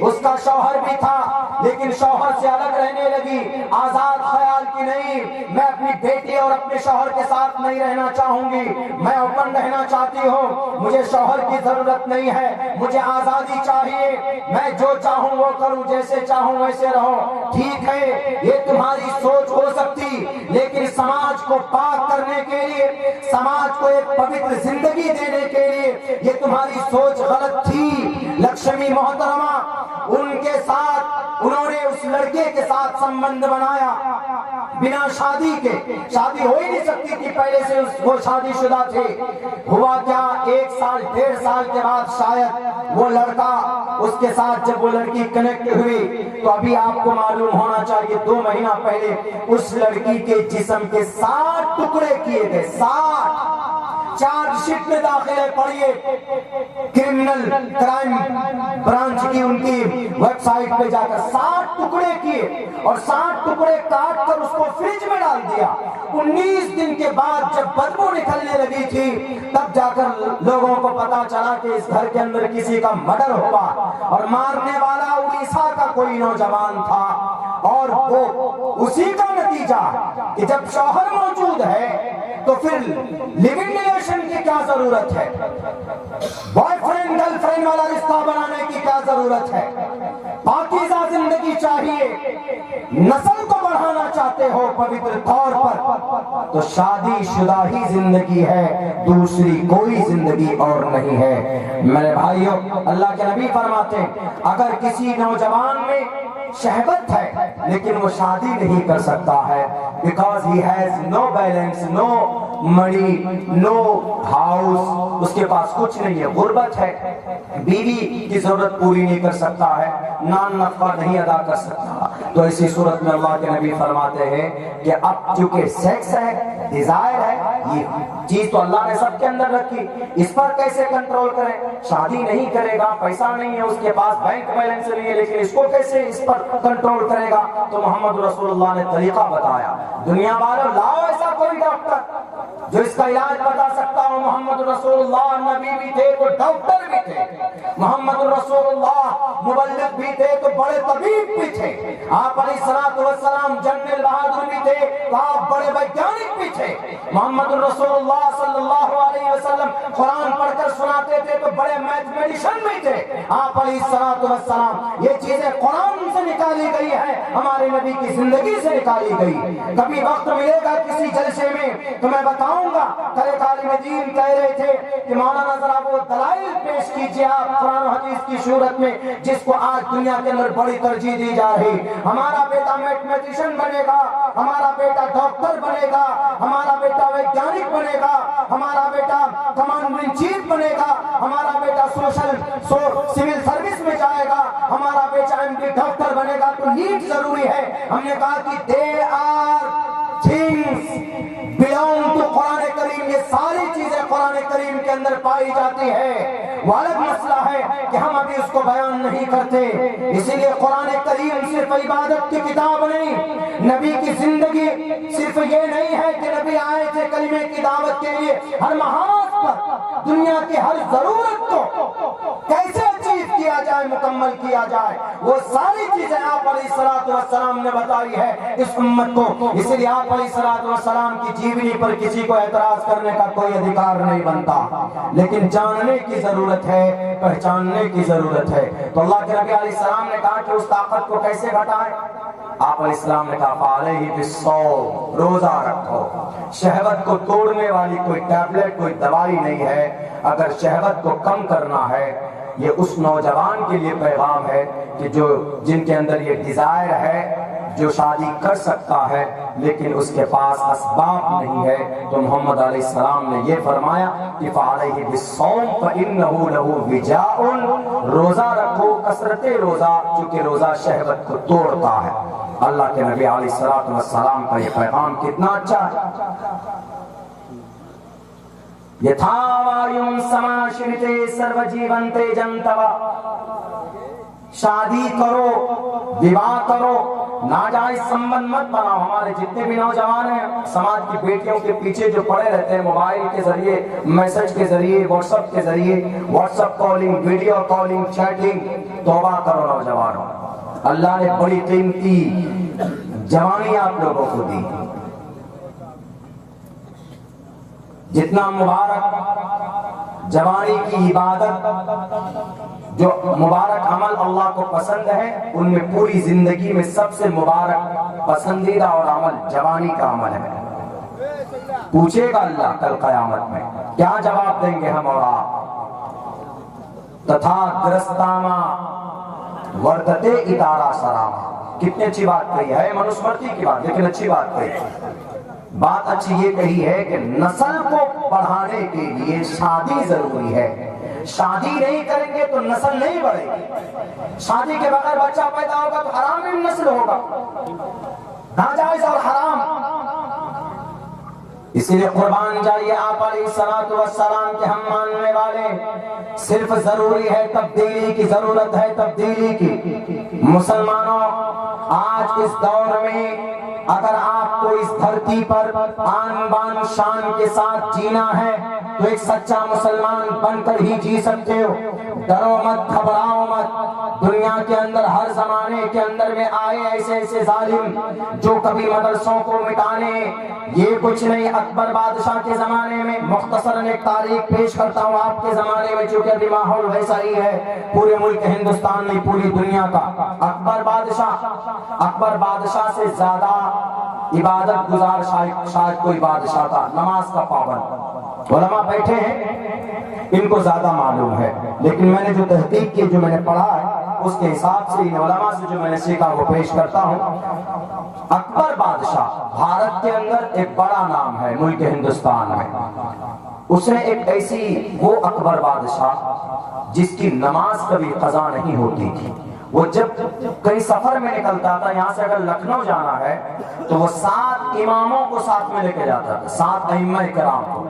اس کا شوہر بھی تھا لیکن شوہر سے الگ رہنے لگی، آزاد خیال کی نہیں میں اپنی بیٹی اور اپنے شوہر کے ساتھ نہیں رہنا چاہوں گی، میں اوپن رہنا چاہتی ہوں، مجھے شوہر کی ضرورت نہیں ہے، مجھے آزادی چاہیے، میں جو چاہوں وہ کروں، جیسے چاہوں ویسے رہوں۔ ٹھیک ہے یہ تمہاری سوچ ہو سکتی، لیکن سماج کو پاک کرنے کے لیے، سماج کو ایک پوتر زندگی دینے کے لیے یہ تمہاری سوچ غلط تھی۔ لکشمی محترمہ ان کے ساتھ انہوں نے اس لڑکے کے ساتھ سمبند بنایا بنا شادی کے، شادی ہو ہی نہیں سکتی تھی، پہلے سے وہ شادی شدہ تھے۔ ہوا کیا 1 سال 1.5 سال کے بعد شاید وہ لڑکا اس کے ساتھ جب وہ لڑکی کنیکٹ ہوئی تو ابھی آپ کو معلوم ہونا چاہیے 2 مہینہ پہلے اس لڑکی کے جسم کے 60 ٹکڑے کیے گئے، 60 چارج شیٹ میں داخل ہے، پڑھیے کرمنل کرائم برانچ کی ان کی ویب سائٹ پہ جا کر 60 ٹکڑے کیے اور 60 ٹکڑے کاٹ کر اس کو فریج میں ڈال دیا۔ 19 دن کے بعد جب بدبو نکلنے لگی تھی تب جا کر لوگوں کو پتا چلا کہ اس گھر کے اندر کسی کا مرڈر ہوا اور مارنے والا اڑیسہ کا کوئی نوجوان تھا، اور وہ اسی کا نتیجہ کہ جب شوہر موجود ہے تو پھر لیونگ ریلیشن کی کیا ضرورت ہے، بوائے فرینڈ گرل فرینڈ والا رشتہ بنانے کی کیا ضرورت ہے، پاکیزہ زندگی چاہیے، نسل کو بڑھانا چاہتے ہو پوتر طور پر تو شادی شدہ ہی زندگی ہے، دوسری کوئی زندگی اور نہیں ہے۔ میرے بھائیوں اللہ کے نبی فرماتے ہیں اگر کسی نوجوان میں شہوت ہے لیکن وہ شادی نہیں کر سکتا ہے because he has no balance, no money, no house، اس کے پاس کچھ نہیں ہے، غربت ہے، بیوی کی ضرورت پوری نہیں کر سکتا ہے، نان نفقہ نہیں ادا کر سکتا، تو اسی صورت میں اللہ کے نبی فرماتے ہیں کہ اب چونکہ سیکس ہے، ڈیزائر ہے، یہ چیز تو اللہ نے سب کے اندر رکھی، اس پر کیسے کنٹرول کریں؟ شادی نہیں کرے گا، پیسہ نہیں ہے اس کے پاس، بینک بیلنس نہیں ہے، لیکن اس کو کیسے اس پر کنٹرول کرے گا؟ تو محمد رسول اللہ نے طریقہ بتایا، دنیا والوں لاؤ ایسا کوئی ڈاکٹر جو اس کا علاج بتا سکتا ہو۔ محمد رسول اللہ نبی بھی تھے تو ڈاکٹر بھی تھے، محمد رسول اللہ مبلغ بھی تھے تو بڑے طبیب بھی تھے، آپ علیہ الصلوۃ والسلام جنرل بہادر بھی تھے تو آپ بڑے ویجانک بھی تھے، محمد رسول اللہ صلی اللہ علیہ وسلم قرآن پڑھ کر سناتے تھے تو بڑے میتھمیٹیشین بھی تھے، آپ علیہ الصلوۃ والسلام یہ چیزیں قرآن سے نکالی گئی ہے، ہمارے نبی کی زندگی سے نکالی گئی۔ کبھی وقت ملے گا کسی جلسے میں تو میں بتاؤں گا، کل ایک عالم دین کہہ رہے تھے کہ مولانا ذرا وہ دلائل پیش کیجیے آپ قرآن و حدیث کی صورت میں جس کو آج دنیا کے اندر بڑی ترجیح دی جا رہی، ہمارا بیٹا میتھمیٹیشین بنے گا، ہمارا بیٹا ڈاکٹر بنے گا، ہمارا بیٹا ویجانک بنے گا، ہمارا بیٹا کمانڈر ان چیف بنے گا، ہمارا بیٹا سول سروس میں جائے گا، ہمارا بیٹا ایم ڈی ڈاکٹر بنے گا، تو نیٹ ضروری ہے۔ ہم نے کہا کہ they are things belong to Quran کریم، یہ ساری چیزیں قرآن کریم کے اندر پائی جاتی ہے، وہ الگ مسئلہ ہے کہ ہم ابھی اس کو بیان نہیں کرتے۔ اسی لیے قرآن کریم صرف عبادت کی کتاب نہیں، نبی کی زندگی صرف یہ نہیں ہے کہ نبی آئے تھے کلمے کی دعوت کے لیے، ہر محاذ پر دنیا کی ہر ضرورت کو کیسے اچیو کیا جائے، مکمل کیا جائے، وہ ساری چیزیں آپ علیہ الصلوۃ والسلام نے بتائی ہے اس امت کو۔ اسی لیے آپ علیہ الصلوۃ والسلام کی جیونی پر کسی کو اعتراض کرنے کا کوئی ادھیکار نہیں بنتا، لیکن جاننے کی ضرورت ہے، پہچاننے کی ضرورت ہے۔ تو اللہ کے نبی علیہ السلام نے کہا کہ اس طاقت کو کیسے گھٹائیں؟ آپ علیہ السلام نے کہا فعلیہ بالصوم، روزہ رکھو۔ شہوت کو توڑنے والی کوئی ٹیبلٹ، کوئی دوائی نہیں ہے، اگر شہوت کو کم کرنا ہے یہ اس نوجوان کے لیے پیغام ہے کہ جن کے اندر یہ ڈیزائر ہے، جو شادی کر سکتا ہے لیکن اس کے پاس اسباب نہیں ہے، تو محمد علیہ السلام نے یہ فرمایا کہ فعلیہ بالصوم فإنہ لہ وجاء، روزہ رکھو، کثرت روزہ، چونکہ روزہ شہوت کو توڑتا ہے۔ اللہ کے نبی علیہ الصلوۃ والسلام کا یہ پیغام کتنا اچھا ہے۔ یتھاوایوں سماشرتے سرو جیونتے جنتوا، شادی کرو، وواہ کرو، ناجائز سمبند مت بناؤ. ہمارے جتنے بھی نوجوان ہیں سماج کی بیٹیوں کے پیچھے جو پڑے رہتے ہیں موبائل کے ذریعے, میسج کے ذریعے, واٹس ایپ کے ذریعے, WhatsApp calling, video calling, chatting, توبہ کرو نوجوانوں. اللہ نے بڑی قیمتی جوانی آپ لوگوں کو دی. جتنا مبارک جوانی کی عبادت, جو مبارک عمل اللہ کو پسند ہے, ان میں پوری زندگی میں سب سے مبارک پسندیدہ اور عمل جوانی کا عمل ہے. پوچھے گا اللہ کل قیامت میں, کیا جواب دیں گے ہم اور آپ؟ تتھا گرستاما وردتے ادارہ سراما. کتنی اچھی بات کہی ہے, منوسمرتی کی بات, لیکن اچھی بات کہی. بات اچھی یہ کہی ہے کہ نسل کو بڑھانے کے لیے شادی ضروری ہے. شادی نہیں کریں گے تو نسل نہیں بڑھے گی. شادی کے بغیر بچہ پیدا ہوگا تو حرام نسل ہوگا, ناجائز اور حرام. اسی لیے قربان جائیے آپ علیہ الصلوۃ والسلام کے ہم ماننے والے, صرف ضروری ہے تبدیلی کی, ضرورت ہے تبدیلی کی. مسلمانوں, آج اس دور میں اگر آپ کو اس دھرتی پر آن بان شان کے ساتھ جینا ہے تو ایک سچا مسلمان بن کر ہی جی سکتے ہو. ڈرو مت, گھبراؤ مت. دنیا کے اندر ہر زمانے کے اندر میں آئے ایسے ایسے ظالم جو کبھی مدرسوں کو مٹانے, یہ کچھ نہیں. اکبر بادشاہ کے زمانے میں, مختصراً ایک تاریخ پیش کرتا ہوں آپ کے زمانے میں, چونکہ ابھی ماحول ویسا ہی ہے پورے ملک ہندوستان نہیں پوری دنیا کا. اکبر بادشاہ سے زیادہ عبادت گزار شاید کوئی بادشاہ تھا, نماز کا پابند. علماء بیٹھے ہیں, ان کو زیادہ معلوم ہے, لیکن میں نے جو تحقیق کی, جو میں نے پڑھا ہے, اس کے حساب سے ان علماء سے جو میں نے سیکھا وہ پیش کرتا ہوں. اکبر بادشاہ بھارت کے اندر ایک بڑا نام ہے ملک ہندوستان میں. اس نے ایک ایسی, وہ اکبر بادشاہ جس کی نماز کبھی قضا نہیں ہوتی تھی. وہ جب کئی سفر میں نکلتا تھا, یہاں سے اگر لکھنؤ جانا ہے تو وہ 7 اماموں کو ساتھ میں لے کے جاتا تھا, 7 ائمہ کرام کو.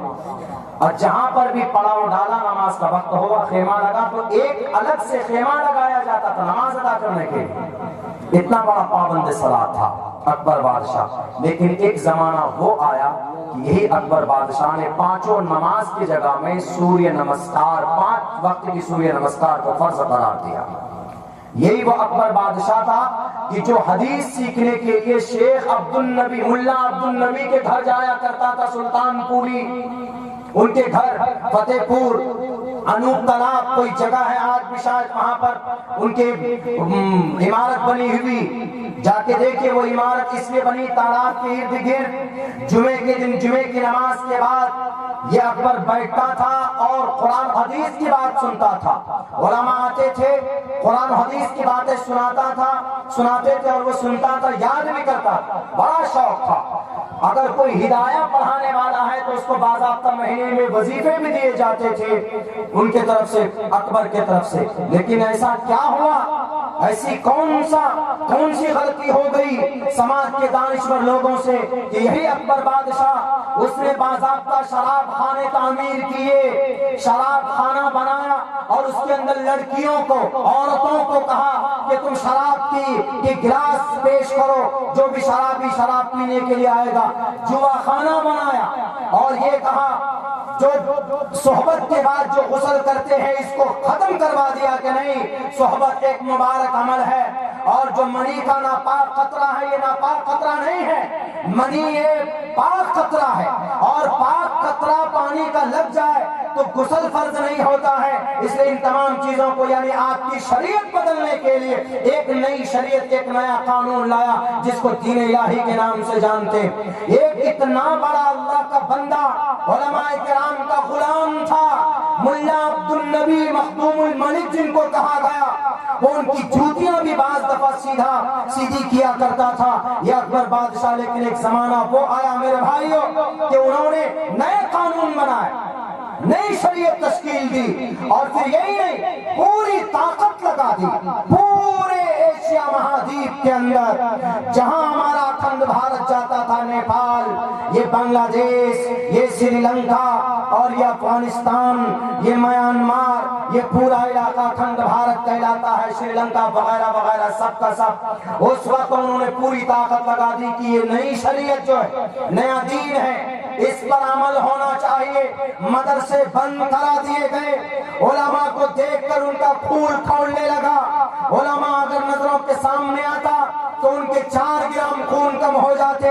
اور جہاں پر بھی پڑاؤ ڈالا, نماز کا وقت ہوا, خیمہ لگا, تو ایک الگ سے خیمہ لگایا جاتا تھا نماز ادا کرنے کے لیے. اتنا بڑا پابند صلاۃ تھا اکبر بادشاہ. لیکن ایک زمانہ وہ آیا کہ یہی اکبر بادشاہ نے 5 نماز کی جگہ میں سوریہ نمسکار, 5 وقت کی سوریہ نمسکار کو فرض قرار دیا. یہی وہ اکبر بادشاہ تھا کہ جو حدیث سیکھنے کے لیے شیخ عبدالنبی, ملا عبدالنبی کے گھر جایا کرتا تھا. سلطان پوری ان کے گھر, فتح پور, انوپ تالاب کوئی جگہ ہے آج بھی شاید وہاں پر ان کے عمارت بنی ہوئی, جا کے دیکھیں. وہ عمارت اس لیے بنی تالاب کے ارد گرد جمعے کے دن, جمعے کی نماز کے بعد یہ اکبر بیٹھتا تھا اور قرآن حدیث کی بات سنتا تھا. علماء آتے تھے, قرآن حدیث کی باتیں سناتے تھے اور وہ سنتا تھا, یاد بھی کرتا تھا. بڑا شوق تھا. اگر کوئی ہدایہ پڑھانے والا ہے تو اس کو باضابطہ مہینے میں وظیفے بھی دیے جاتے تھے ان کے طرف سے, اکبر کے طرف سے. لیکن ایسا کیا ہوا, ایسی کون سی غلطی ہو گئی سماج کے دانشور لوگوں سے کہ یہی اکبر بادشاہ, اس نے باضابطہ شراب خانے تعمیر کیے, شراب خانہ بنایا اور اس کے اندر لڑکیوں کو, عورتوں کو کہا کہ تم شراب کی گلاس پیش کرو, جو بھی شرابی شراب پینے کے لیے آئے گا. جوا خانہ بنایا اور یہ کہا جو صحبت کے بعد جو غسل کرتے ہیں اس کو ختم کروا دیا کہ نہیں, صحبت ایک مبارک عمل ہے, اور جو منی کا ناپاک قطرہ ہے یہ ناپاک قطرہ نہیں ہے, منی یہ پاک قطرہ ہے, اور پاک قطرہ پانی کا لگ جائے تو غسل فرض نہیں ہوتا ہے. اس لیے ان تمام چیزوں کو, یعنی آپ کی شریعت بدلنے کے لیے ایک نئی شریعت, ایک نیا قانون لایا جس کو دین الہی کے نام سے جانتے. ایک اتنا بڑا اللہ کا بندہ, علماء کرام کا غلام تھا, ملا عبدالنبی مخدوم الملک جن کو کہا گیا, وہ ان کی جوتیاں بھی بعض دفعہ سیدھی کیا کرتا تھا یہ اکبر بادشاہ. لیکن ایک زمانہ وہ آیا میرے بھائیوں کہ انہوں نے نئے قانون بنائے, نئی شریعت تشکیل دی, اور پھر یہی نہیں پوری طاقت لگا دی, پورے ایشیا مہادیپ کے اندر جہاں ہمارا اکھنڈ بھارت جاتا تھا، نیپال، یہ بنگلہ دیش، یہ سری لنکا اور یہ افغانستان، یہ میانمار، یہ پورا علاقہ اکھنڈ بھارت کہلاتا ہے، سری لنکا وغیرہ وغیرہ سب کا سب، اس وقت انہوں نے پوری طاقت لگا دی کہ یہ نئی شریعت جو ہے، نیا دین ہے، اس پر عمل ہونا چاہیے۔ مدرسے بند کرا دیے گئے، علماء کو دیکھ کر ان کا پھول کھولنے لگا۔ علماء اگر نظروں کے سامنے آتا تو ان کے 4 گرام خون کم ہو جاتے۔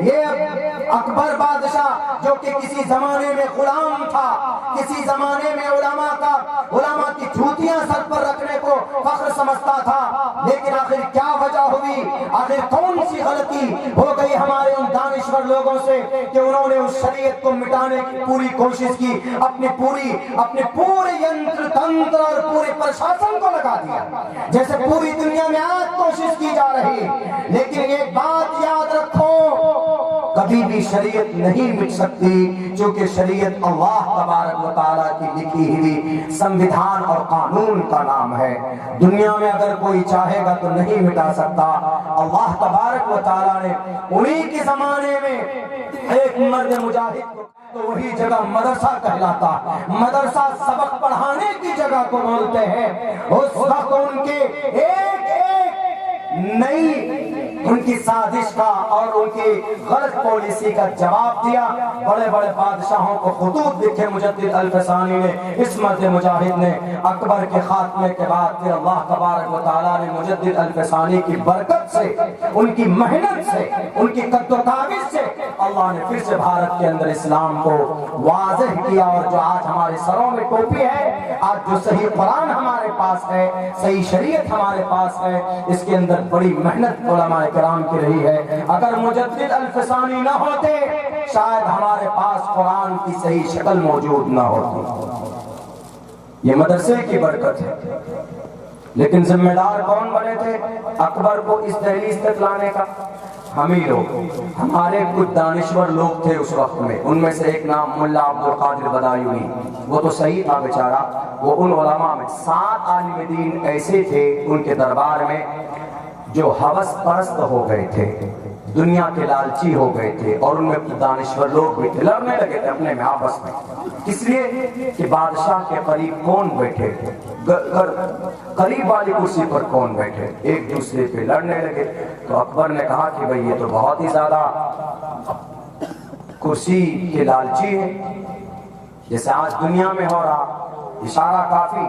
یہ اکبر بادشاہ جو کہ کسی زمانے میں غلام تھا، کسی زمانے میں علماء کی جوتیاں سر پر رکھنے کو فخر سمجھتا تھا، لیکن آخر کیا وجہ ہوئی، آخر کون سی غلطی ہو گئی ہمارے ان دانشور لوگوں سے کہ انہوں نے اس شریعت کو مٹانے کی پوری کوشش کی، اپنے پورے ینتر تنتر اور پورے پرشاسن کو لگا دیا، جیسے پوری دنیا میں آج کوشش کی جا رہی۔ لیکن ایک بات یاد رکھو، کبھی بھی شریعت نہیں مٹ سکتی، کیونکہ شریعت اللہ تبارک و تعالیٰ کی لکھی ہوئی سنویدھان اور قانون کا نام ہے۔ دنیا میں اگر کوئی چاہے گا تو نہیں مٹا سکتا۔ اللہ تبارک و تعالیٰ نے انہی کے زمانے میں ایک مرد مجاہد کو، تو وہی جگہ مدرسہ کہلاتا، مدرسہ سبق پڑھانے کی جگہ کو بولتے ہیں۔ اس وقت ان کے ایک نئی ان کی سازش کا اور ان کی غلط پالیسی کا جواب دیا۔ بڑے بڑے بادشاہوں کو خطوط لکھے مجدد الفسانی نے، اس مرد مجاہد نے۔ اکبر کے خاتمے کے بعد پھر اللہ تبارک و تعالیٰ نے مجدد الفسانی کی برکت سے، ان کی محنت سے، ان کی قد و کاوش سے اللہ نے پھر سے بھارت کے اندر اسلام کو واضح کیا۔ اور جو آج ہمارے سروں میں ٹوپی ہے، آج جو صحیح قرآن ہمارے پاس ہے، صحیح شریعت ہمارے پاس ہے، اس کے اندر بڑی محنت علماء کرام کی رہی ہے۔ اگر مجدد الفسانی نہ ہوتے شاید ہمارے پاس قرآن کی صحیح شکل موجود نہ ہوتی۔ یہ مدرسے کی برکت ہے۔ لیکن ذمہ دار کون بنے تھے اکبر کو اس دہلیز تک لانے کا؟ ہم ہی لوگ، ہمارے کچھ دانشور لوگ تھے اس وقت میں، ان میں سے ایک نام ملا عبدالقادر بدایونی، وہ تو صحیح تھا بیچارہ۔ وہ ان علماء میں 7 عالم دین ایسے تھے ان کے دربار میں جو ہوس پرست ہو گئے تھے، دنیا کے لالچی ہو گئے تھے، اور ان میں دانشور لوگ بھی تھے، لڑنے لگے تھے اپنے میں آپس میں، اس لیے کہ بادشاہ کے قریب کون بیٹھے، قریب والی کرسی پر کون بیٹھے، ایک دوسرے پہ لڑنے لگے۔ تو اکبر نے کہا کہ بھئی یہ تو بہت ہی زیادہ کرسی کے لالچی ہے، جیسے آج دنیا میں ہو رہا، اشارہ کافی۔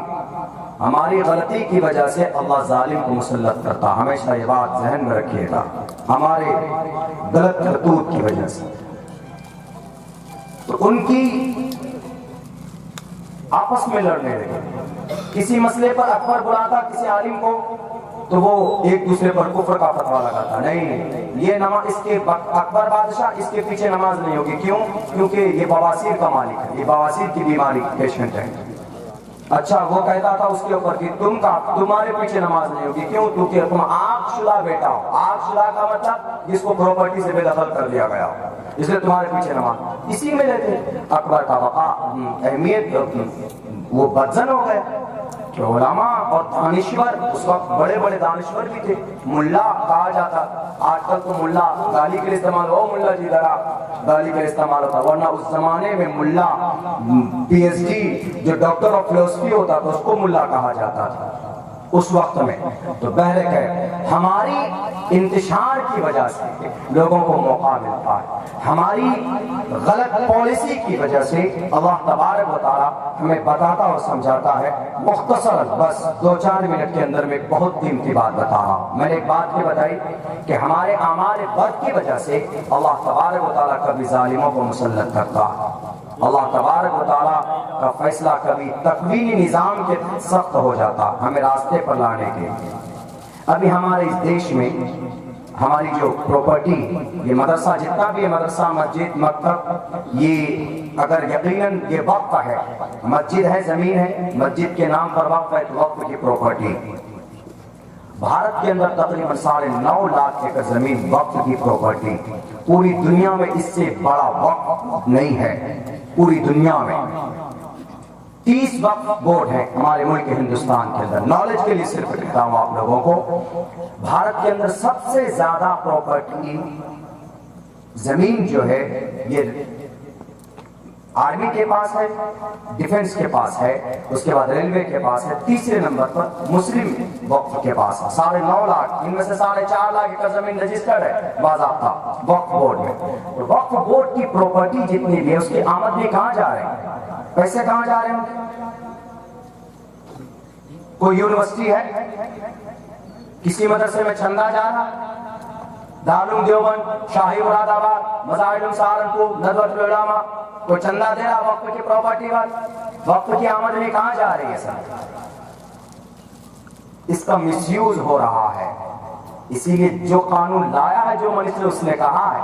ہماری غلطی کی وجہ سے اللہ ظالم کو مسلط کرتا، ہمیشہ یہ بات ذہن میں رکھیے گا، ہمارے غلط کرتوت کی وجہ سے۔ تو ان کی آپس میں لڑنے لگے، کسی مسئلے پر اکبر بلاتا کسی عالم کو تو وہ ایک دوسرے پر کفر کا فتویٰ لگاتا، نہیں یہ نماز، اس کے اکبر بادشاہ اس کے پیچھے نماز نہیں ہوگی، کیوں؟ کیونکہ یہ بواسیر کا مالک ہے، یہ بواسیر کی بیماری پیشنٹ ہے۔ اچھا وہ کہتا تھا اس کے اوپر کہ تمہارے پیچھے نماز نہیں ہوگی، کیوں؟ کیونکہ تم آگ شدہ بیٹا ہو، آگ شدہ کا مطلب جس کو پراپرٹی سے بے دخل کر دیا گیا ہو، اس لیے تمہارے پیچھے نماز۔ اسی میں لیتے اکبر کا وقع اہمیت وہ بدزن ہو گئے۔ علماء اور دانشور اس وقت بڑے بڑے دانشور بھی تھے، ملا کہا جاتا، آج کل تو ملا گالی کے لیے استعمال ہو، ملا جی ذرا گالی کے لیے استعمال ہوتا، ورنہ اس زمانے میں ملا PhD جو ڈاکٹر آف فلسفی ہوتا تھا اس کو ملا کہا جاتا تھا اس وقت میں۔ تو بہرکیف ہماری انتشار کی وجہ سے لوگوں کو موقع ملتا ہے، ہماری غلط پالیسی کی وجہ سے اللہ تبارک و تعالیٰ ہمیں بتاتا اور سمجھاتا ہے۔ مختصر بس 2-4 منٹ کے اندر میں ایک بہت قیمتی بات بتا رہا ہوں۔ میں نے ایک بات یہ بتائی کہ ہمارے اعمال بد کی وجہ سے اللہ تبارک و تعالیٰ کبھی ظالموں کو مسلط کرتا ہے، اللہ تبارک و تعالیٰ کا فیصلہ کبھی تکوینی نظام کے سخت ہو جاتا ہمیں راستے پر لانے کے۔ ابھی ہمارے اس دیش میں ہماری جو پراپرٹی، یہ مدرسہ جتنا بھی ہے، مدرسہ مسجد مکتب، یہ اگر یقیناً یہ وقف ہے، مسجد ہے، زمین ہے، مسجد کے نام پر وقف ہے تو وقف کی پراپرٹی۔ بھارت کے اندر تقریباً 9.5 لاکھ ایکڑ زمین وقف کی پراپرٹی، پوری دنیا میں اس سے بڑا وقف نہیں ہے، پوری دنیا میں 30 وقف بورڈ ہے ہمارے ملک ہندوستان کے اندر. نالج کے لیے صرف کہتا ہوں آپ لوگوں کو، بھارت کے اندر سب سے زیادہ پراپرٹی زمین جو ہے یہ آرمی کے پاس ہے، ڈیفنس کے پاس ہے، اس کے بعد ریلوے کے پاس ہے، تیسرے نمبر پر مسلم وقف کے پاس ہے. 9.5 لاکھ، ان میں سے 4.5 لاکھ ایکڑ زمین رجسٹرڈ ہے باضابطہ وقف بورڈ میں. وقف بورڈ کی پراپرٹی جتنی بھی ہے اس کی آمدنی کہاں جا رہے ہیں؟ پیسے کہاں جا رہے ہیں؟ کوئی یونیورسٹی ہے، کسی مدرسے میں چندہ جا رہا، دارالعلوم دیوبند، شاہی مراد آباد، مظاہر سہارنپور، ندوۃ العلماء، کوئی چندہ دے رہا وقف کی پراپرٹی پر؟ وقف کی آمدنی کہاں جا رہی ہے سر؟ اس کا مس یوز ہو رہا ہے. اسی لیے جو قانون لایا ہے جو منسٹر اس نے کہا ہے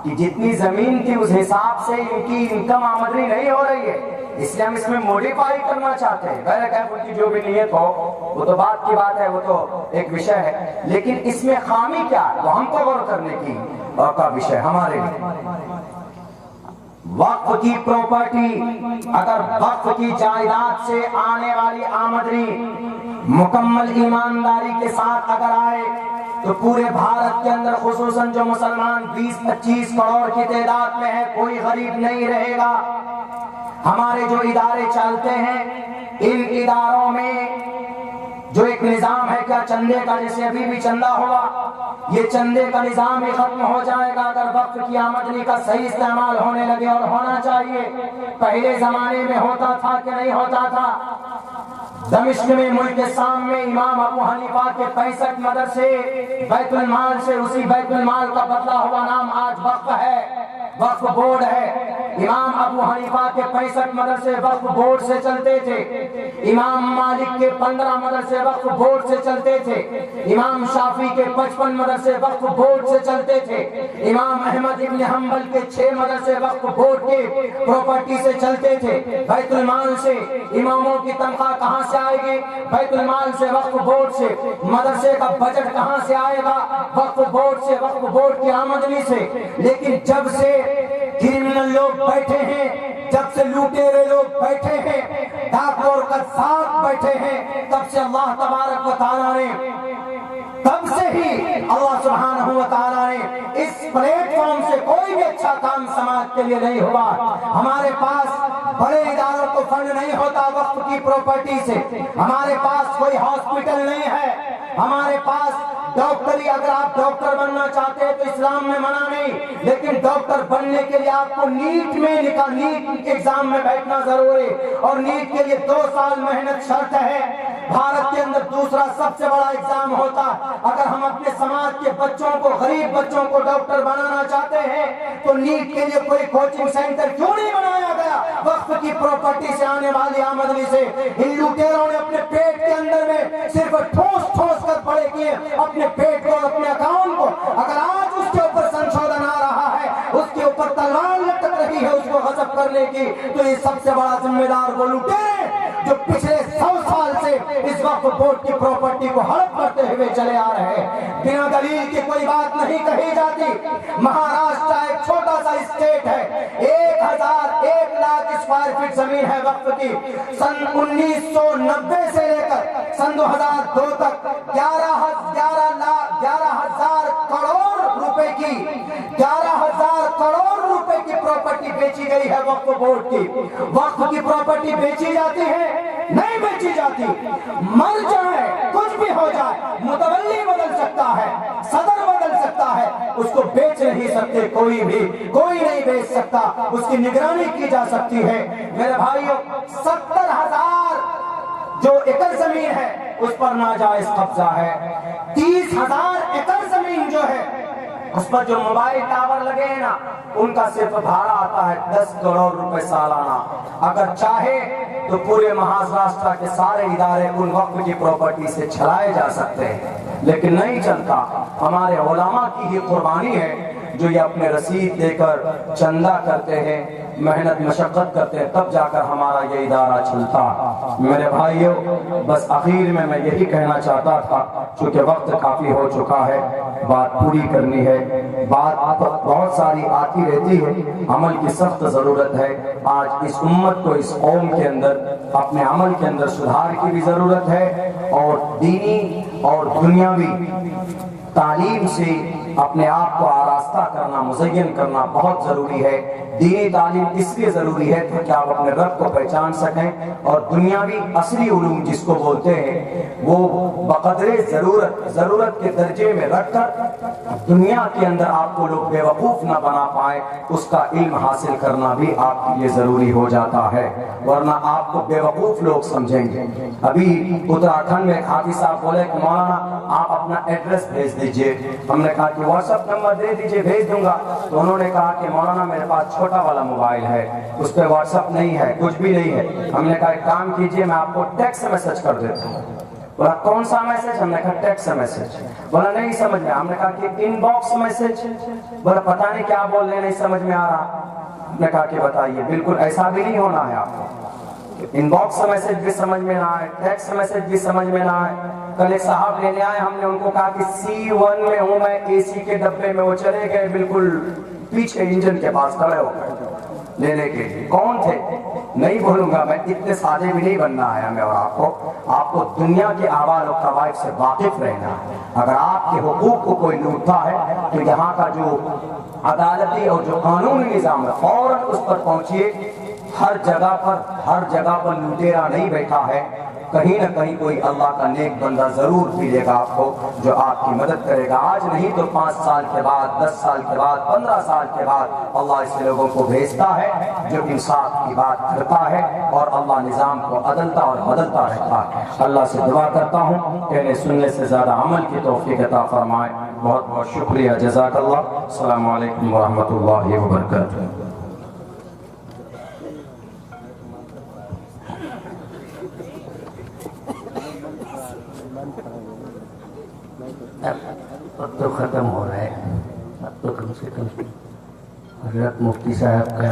کہ جتنی زمین تھی اس حساب سے ان کی انکم آمدنی نہیں ہو رہی ہے، اس لیے ہم اس میں موڈیفائی کرنا چاہتے ہیں. غیر کہ ان کی جو بھی نیت ہو وہ تو بات کی بات ہے، وہ تو ایک وشے ہے، لیکن اس میں خامی کیا ہے وہ ہم کو غور کرنے کی کا وشے ہمارے لیے. وقف کی پراپرٹی، اگر وقف کی جائیداد سے آنے والی آمدنی مکمل ایمانداری کے ساتھ اگر آئے تو پورے بھارت کے اندر خصوصاً جو مسلمان 20-25 کروڑ کی تعداد میں ہے، کوئی غریب نہیں رہے گا. ہمارے جو ادارے چلتے ہیں ان اداروں میں جو ایک نظام ہے کیا چندے کا، جیسے ابھی بھی چندہ ہوا، یہ چندے کا نظام ہی ختم ہو جائے گا اگر وقف کی آمدنی کا صحیح استعمال ہونے لگے. اور ہونا چاہیے. پہلے زمانے میں ہوتا تھا کہ نہیں ہوتا تھا؟ دمشق میں ملک کے سامنے امام ابو حنیفہ کے 65 مدرسے بیت المال سے، اسی بیت المال کا بدلا ہوا نام آج وقف ہے، وقف بورڈ ہے. امام ابو حنیفہ کے 65 مدرسے وقف بورڈ سے چلتے تھے، امام مالک کے 15 مدرسے وقف بورڈ سے چلتے تھے، امام شافعی کے 55 مدرسے وقف بورڈ سے چلتے تھے، امام احمد ابن حنبل کے 6 مدرسے وقف بورڈ کے پراپرٹی سے چلتے تھے. بیت المال سے اماموں کی تنخواہ کہاں سے آئے گی؟ بیت المال سے، وقف بورڈ سے. مدرسے کا بجٹ کہاں سے آئے گا؟ وقف بورڈ سے، وقف بورڈ کی آمدنی سے. لیکن جب سے کرمنل لوگ بیٹھے ہیں، جب سے لوٹیرے لوگ بیٹھے ہیں، ڈاکو اور قذاب بیٹھے ہیں، تب سے اللہ تبارک و تعالیٰ نے، تب سے ہی اللہ سبحانہ و تعالیٰ نے اس پلیٹ فارم سے کوئی بھی اچھا کام سماج کے لیے نہیں ہوا. ہمارے پاس بڑے اداروں کو فنڈ نہیں ہوتا وقف کی پراپرٹی سے، ہمارے پاس کوئی ہاسپٹل نہیں ہے، ہمارے پاس ڈاکٹری، اگر آپ ڈاکٹر بننا چاہتے ہیں تو اسلام میں منع نہیں، لیکن ڈاکٹر بننے کے لیے آپ کو نیٹ ایگزام میں بیٹھنا ضروری، اور نیٹ کے لیے 2 سال محنت شرط ہے. بھارت کے اندر دوسرا سب سے بڑا ایگزام ہوتا. اگر ہم اپنے سماج کے بچوں کو، غریب بچوں کو ڈاکٹر بنانا چاہتے ہیں تو نیٹ کے لیے کوئی کوچنگ سینٹر کیوں نہیں بنایا گیا؟ وقف کی پراپرٹی سے آنے والی آمدنی سے ان لوٹیروں نے اپنے پیٹ کے اندر میں صرف ٹھوس کر پڑے کیے اپنے پیٹ کو، اپنے اکاؤنٹ کو. اگر آج اس کے اوپر سنشودھن آ رہا ہے، اس کے اوپر تلوار لٹک رہی ہے اس کو غصب کرنے کی، تو یہ سب سے بڑا ذمہ دار وہ لوٹیرے جو پچھلے 100 سال سے اس وقف بورڈ کی پراپرٹی کو ہڑپ کرتے ہوئے چلے آ رہے ہیں. بنا دلیل کی کوئی بات نہیں کہی جاتی. مہاراشٹر ایک چھوٹا سا اسٹیٹ ہے، 1 لاکھ اسکوائر فٹ زمین ہے وقف کی. سن 1990 سے لے کر سن 2002 تک 11,000 کروڑ روپے کی 11,000 کروڑ روپے کی پراپرٹی بیچی گئی ہے وقف بورڈ کی. وقف کی پراپرٹی بیچی جاتی ہے؟ نہیں بیچی جاتی. مر جائے، کچھ بھی ہو جائے، متولی بدل سکتا ہے، صدر بدل سکتا ہے، اس کو بیچ نہیں سکتے کوئی بھی، کوئی نہیں بیچ سکتا. اس کی نگرانی کی جا سکتی ہے. میرے بھائیوں، 70,000 جو ایکڑ زمین ہے اس پر ناجائز قبضہ ہے. 30,000 ایکڑ زمین جو ہے اس پر جو موبائل ٹاور لگے ہیں نا، ان کا صرف بھاڑا آتا ہے 10 کروڑ روپے سالانہ. اگر چاہے تو پورے مہاراشٹر کے سارے ادارے ان وقف کی پراپرٹی سے چلائے جا سکتے ہیں، لیکن نہیں چلتا. ہمارے علماء کی یہ قربانی ہے جو یہ اپنے رسید دے کر چندہ کرتے ہیں، محنت مشقت کرتے ہیں، تب جا کر ہمارا یہ ادارہ چلتا۔ میرے بھائیوں، بس آخر میں یہی کہنا چاہتا تھا، چونکہ وقت کافی ہو چکا ہے، بات پوری کرنی ہے، بات بہت ساری آتی رہتی ہے، عمل کی سخت ضرورت ہے۔ آج اس امت کو، اس قوم کے اندر اپنے عمل کے اندر سدھار کی بھی ضرورت ہے، اور دینی اور دنیاوی تعلیم سے اپنے آپ کو آراستہ کرنا، مزین کرنا بہت ضروری ہے۔ دینی تعلیم اس لیے ضروری ہے تاکہ آپ اپنے رب کو پہچان سکیں، اور دنیاوی اصلی علوم جس کو بولتے ہیں وہ بقدر ضرورت کے درجے میں رکھ کر دنیا کے اندر آپ کو لوگ بے وقوف نہ بنا پائیں، اس کا علم حاصل کرنا بھی آپ کے لیے ضروری ہو جاتا ہے، ورنہ آپ کو بے وقوف لوگ سمجھیں گے۔ ابھی اتراکھنڈ میں ایک حافظ صاحب بولے کہ مولانا آپ اپنا ایڈریس بھیج دیجئے، ہم نے کہا کہ واٹس ایپ نمبر دے دیجئے، بھیج دوں گا۔ تو انہوں نے کہا کہ مولانا میرے پاس چھوٹا والا موبائل ہے، اس پہ واٹس ایپ نہیں ہے، کچھ بھی نہیں ہے۔ ہم نے کہا ایک کام کیجئے، میں آپ کو ٹیکسٹ میسج کر دیتا ہوں۔ بولا کون سا میسج؟ ہم نے کہا ٹیکسٹ میسج۔ بولا نہیں سمجھ میں، ہم نے کہا کہ ان باکس میسج۔ بولا پتہ نہیں کیا بول رہے، نہیں سمجھ میں آ رہا۔ ہم نے کہا کہ بتائیے، بالکل ایسا بھی نہیں ہونا ہے آپ کو، ان باکس میسج بھی سمجھ میں نہ آئے، ٹیکسٹ میسج بھی سمجھ میں نہ آئے۔ کل ایک صاحب لینے آئے، ہم نے ان کو کہا کہ C1 میں ہوں میں، اے سی کے ڈبے میں، وہ چلے گئے بالکل پیچھے انجن کے پاس کھڑے ہو گئے لینے کے لیے۔ کون تھے؟ نہیں بولوں گا میں، اتنے سادے بھی نہیں بننا ہے ہمیں، اور آپ کو دنیا کے احوال و قواعد سے واقف رہنا ہے۔ اگر آپ کے حقوق کو کوئی لوٹتا ہے تو یہاں کا جو عدالتی اور جو قانونی نظام ہے فوراً اس پر پہنچیے۔ ہر جگہ پر لوٹیرا نہیں بیٹھا ہے، کہیں نہ کہیں کوئی اللہ کا نیک بندہ ضرور ملے گا آپ کو جو آپ کی مدد کرے گا۔ آج نہیں تو 5 سال کے بعد، 10 سال کے بعد، 15 سال کے بعد اللہ ایسے لوگوں کو بھیجتا ہے جو انصاف کی بات کرتا ہے، اور اللہ نظام کو عدلتا اور بدلتا رہتا ہے۔ اللہ سے دعا کرتا ہوں کہنے سننے سے زیادہ عمل کی توفیق عطا فرمائے۔ بہت بہت شکریہ، جزاک اللہ۔ السلام علیکم ورحمۃ اللہ وبرکاتہ۔ اب تو ختم ہو رہا ہے، اب تو کم سے کم حضرت مفتی صاحب کا